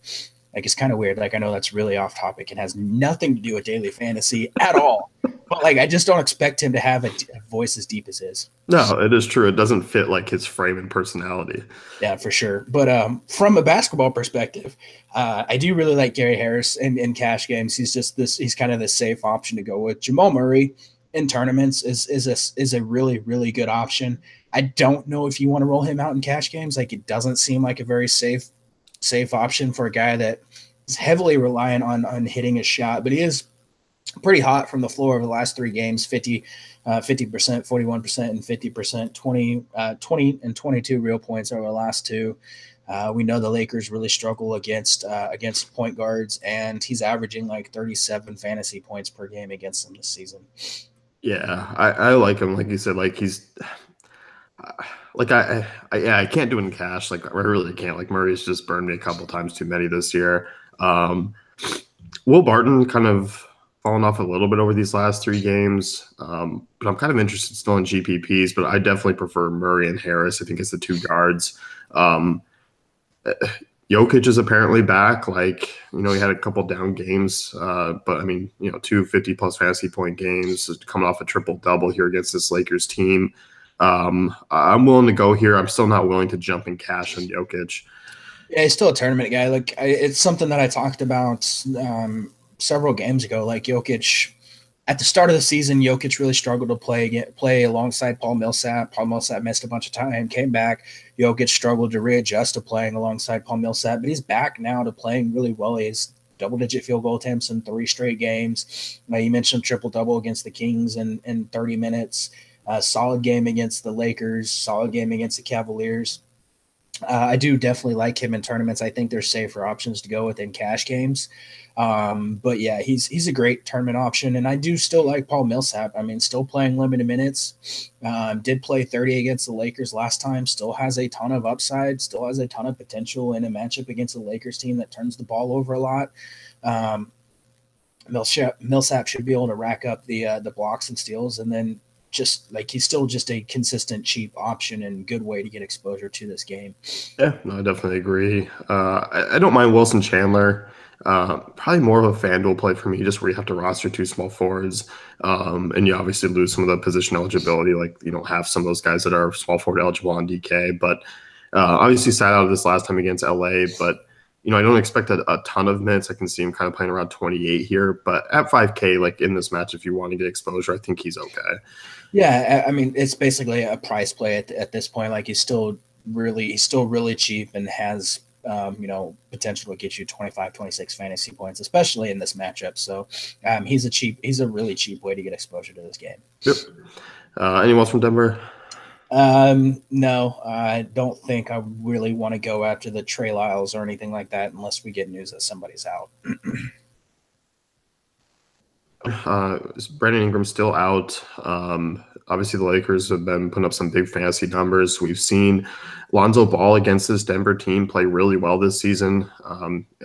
Like it's kind of weird. Like I know that's really off topic and has nothing to do with daily fantasy at all. But like, I just don't expect him to have a voice as deep as his. No, it is true. It doesn't fit like his frame and personality. Yeah, for sure. But from a basketball perspective, I do really like Gary Harris in cash games. He's just this. He's kind of the safe option to go with. Jamal Murray in tournaments is a really really good option. I don't know if you want to roll him out in cash games. Like it doesn't seem like a very safe option for a guy that is heavily reliant on hitting a shot, but he is pretty hot from the floor over the last 3 games 50%, 41%, and 50%, 20 and 22 real points over the last two. We know the Lakers really struggle against point guards, and he's averaging like 37 fantasy points per game against them this season. Yeah, I like him. Like you said, like he's like yeah, I can't do it in cash. Like I really can't. Like Murray's just burned me a couple times too many this year. Will Barton kind of fallen off a little bit over these last 3 games, but I'm kind of interested still in GPPs. But I definitely prefer Murray and Harris. I think it's the 2 guards. Jokic is apparently back. Like, he had a couple down games, but I mean, 2 50-plus fantasy point games, coming off a triple-double here against this Lakers team. I'm willing to go here. I'm still not willing to jump in cash on Jokic. Yeah, he's still a tournament guy. Like, it's something that I talked about several games ago. Like, Jokic, at the start of the season, Jokic really struggled to play alongside Paul Millsap. Paul Millsap missed a bunch of time, came back. Jokic struggled to readjust to playing alongside Paul Millsap, but he's back now to playing really well. He's double-digit field goal attempts in 3 straight games. You mentioned triple-double against the Kings in 30 minutes. Solid game against the Lakers, solid game against the Cavaliers. I do definitely like him in tournaments. I think there's safer options to go with in cash games. But yeah, he's a great tournament option. And I do still like Paul Millsap. I mean, still playing limited minutes. Did play 30 against the Lakers last time. Still has a ton of upside. Still has a ton of potential in a matchup against the Lakers team that turns the ball over a lot. Millsap should be able to rack up the blocks and steals, and then just like he's still just a consistent, cheap option and good way to get exposure to this game. Yeah, no, I definitely agree. I don't mind Wilson Chandler. Probably more of a FanDuel play for me, just where you have to roster 2 small forwards, and you obviously lose some of the position eligibility. Like you don't have some of those guys that are small forward eligible on DK, but obviously sat out of this last time against LA. But I don't expect a ton of minutes. I can see him kind of playing around 28 here, but at 5K, like in this match, if you want to get exposure, I think he's okay. Yeah, I mean, it's basically a price play at this point. Like he's still really cheap and has potential to get you 25, 26 fantasy points, especially in this matchup. So he's a really cheap way to get exposure to this game. Yep. Anyone else from Denver? No, I don't think I really want to go after the Trey Lyles or anything like that unless we get news that somebody's out. Brandon Ingram's still out. Obviously, the Lakers have been putting up some big fantasy numbers. We've seen Lonzo Ball against this Denver team play really well this season.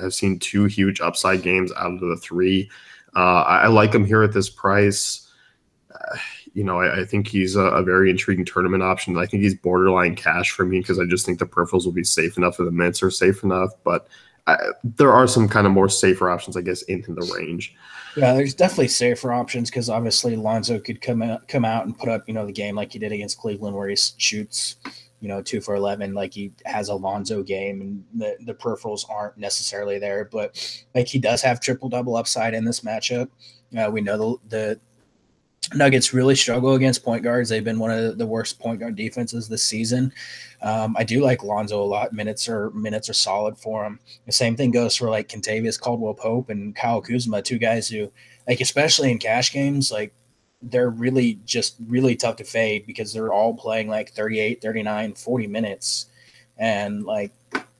I've seen 2 huge upside games out of the 3. I like him here at this price. I think he's a very intriguing tournament option. I think he's borderline cash for me because I just think the peripherals will be safe enough and the minutes are safe enough. But there are some kind of more safer options, I guess, in the range. Yeah, there's definitely safer options because obviously Lonzo could come out and put up, the game like he did against Cleveland where he shoots, 2 for 11. Like he has a Lonzo game and the peripherals aren't necessarily there, but like he does have triple-double upside in this matchup. We know the Nuggets really struggle against point guards. They've been one of the worst point guard defenses this season. I do like Lonzo a lot. Minutes are solid for him. The same thing goes for like Kentavious Caldwell-Pope and Kyle Kuzma, 2 guys who, like especially in cash games, like they're really tough to fade because they're all playing like 38, 39, 40 minutes, and like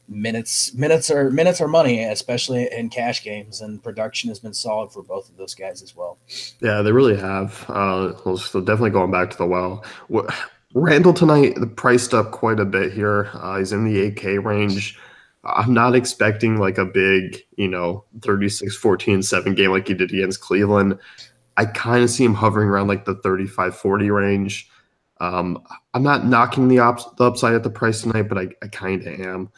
minutes are money, especially in cash games, and production has been solid for both of those guys as well. Yeah, they really have. So definitely going back to the well. Randall tonight priced up quite a bit here. He's in the 8K range. I'm not expecting like a big, 36-14-7 game like he did against Cleveland. I kind of see him hovering around like the 35-40 range. I'm not knocking the upside at the price tonight, but I kind of am.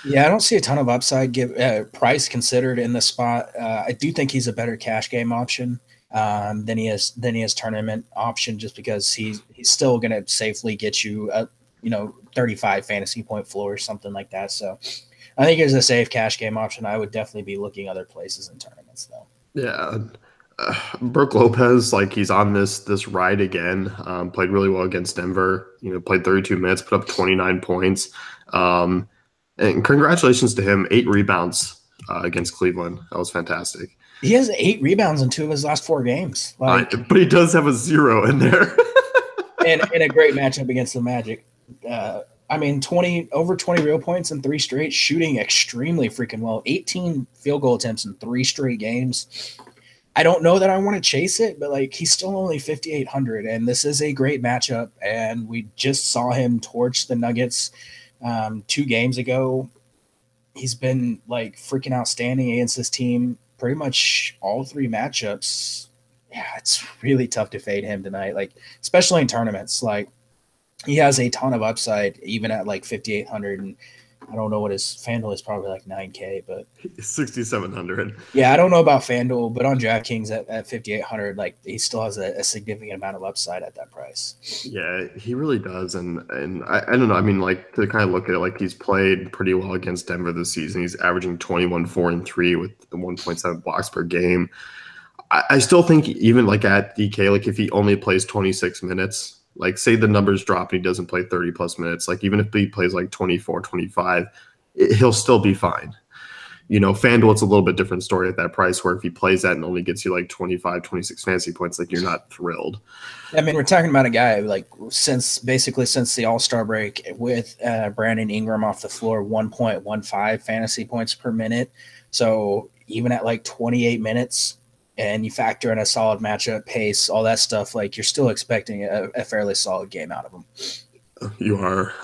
Yeah, I don't see a ton of upside give price considered in the spot. I do think he's a better cash game option than he is tournament option, just because he's still going to safely get you a 35 fantasy point floor or something like that. So I think he's a safe cash game option. I would definitely be looking other places in tournaments though. Yeah. Brooke Lopez, like he's on this ride again. Played really well against Denver. Played 32 minutes, put up 29 points. And congratulations to him, 8 rebounds against Cleveland. That was fantastic. He has 8 rebounds in 2 of his last 4 games. But he does have a 0 in there. and a great matchup against the Magic. 20 real points in 3 straight, shooting extremely freaking well. 18 field goal attempts in 3 straight games. I don't know that I want to chase it, but he's still only 5,800, and this is a great matchup. And we just saw him torch the Nuggets 2 games ago. He's been freaking outstanding against this team. Pretty much all 3 matchups. Yeah, it's really tough to fade him tonight. Especially in tournaments. He has a ton of upside, even at 5,800, and I don't know what his FanDuel is, probably 9K, but 6,700. Yeah, I don't know about FanDuel, but on DraftKings at 5,800, he still has a significant amount of upside at that price. Yeah, he really does, and I don't know. I mean, to kind of look at it, he's played pretty well against Denver this season. He's averaging 21, 4, and 3 with 1.7 blocks per game. I still think even at DK, if he only plays 26 minutes. Say the numbers drop and he doesn't play 30 plus minutes, even if he plays 24, 25, he'll still be fine. FanDuel, it's a little bit different story at that price, where if he plays that and only gets you 25, 26 fantasy points, you're not thrilled. I mean, we're talking about a guy since the All-Star break with Brandon Ingram off the floor, 1.15 fantasy points per minute. So even at 28 minutes, and you factor in a solid matchup, pace, all that stuff, you're still expecting a fairly solid game out of him. You are.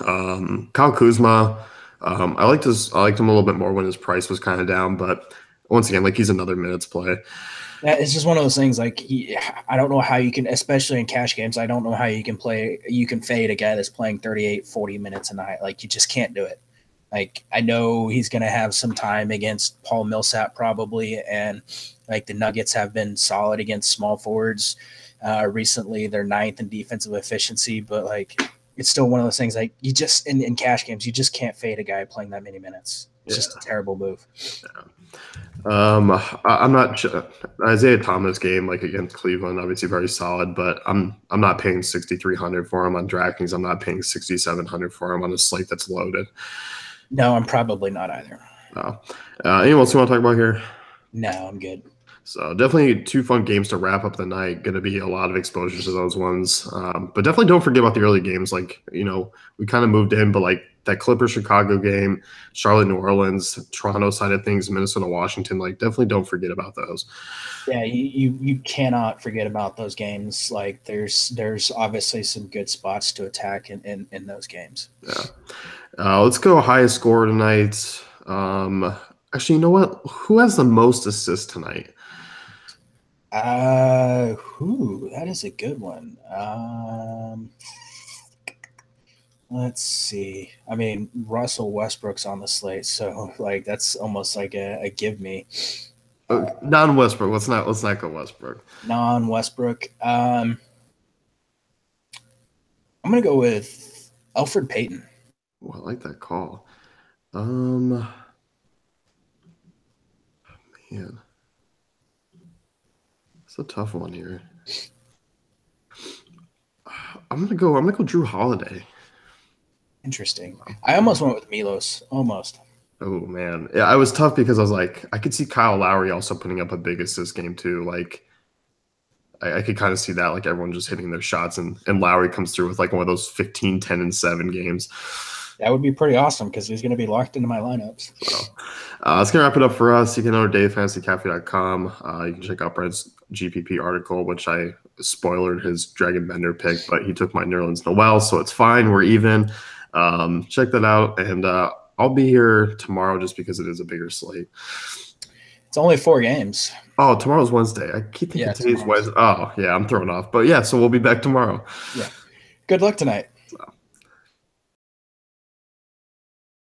Kyle Kuzma, I liked him a little bit more when his price was kind of down, but once again, he's another minutes play. Yeah, it's just one of those things. I don't know how you can, especially in cash games, I don't know how you can fade a guy that's playing 38, 40 minutes a night. You just can't do it. I know he's going to have some time against Paul Millsap probably, and the Nuggets have been solid against small forwards recently. They're 9th in defensive efficiency, but it's still one of those things you just in cash games, you just can't fade a guy playing that many minutes. It's just a terrible move. Yeah. I'm not sure. Isaiah Thomas game against Cleveland, obviously very solid, but I'm not paying 6,300 for him on DraftKings. I'm not paying 6,700 for him on a slate that's loaded. No, I'm probably not either. No. Anyone else you want to talk about here? No, I'm good. So definitely 2 fun games to wrap up the night. Going to be a lot of exposures to those ones. But definitely don't forget about the early games. We kind of moved in, but that Clippers-Chicago game, Charlotte-New Orleans, Toronto side of things, Minnesota-Washington, definitely don't forget about those. Yeah, you cannot forget about those games. There's obviously some good spots to attack in those games. Yeah. Let's go highest score tonight. Actually, you know what? Who has the most assists tonight? That is a good one. Let's see. I mean, Russell Westbrook's on the slate, so that's almost a give me. Non-Westbrook. Let's not go Westbrook. Non-Westbrook. I'm gonna go with Elfrid Payton. Well, I like that call. Man. It's a tough one here. I'm gonna go Drew Holiday. Interesting. I almost went with Milos. Almost. Oh man. Yeah, I was tough because I was I could see Kyle Lowry also putting up a big assist game too. I could kind of see that, everyone just hitting their shots and Lowry comes through with one of those 15, 10, and 7 games. That would be pretty awesome because he's going to be locked into my lineups. So, that's going to wrap it up for us. You can go to DaveFantasyCafe.com. You can check out Brent's GPP article, which I spoilered his Dragon Bender pick, but he took my Nerlens Noel, so it's fine. We're even. Check that out, and I'll be here tomorrow just because it is a bigger slate. It's only 4 games. Oh, tomorrow's Wednesday. I keep thinking today's Wednesday. Oh, yeah, I'm thrown off. But yeah, so we'll be back tomorrow. Yeah. Good luck tonight.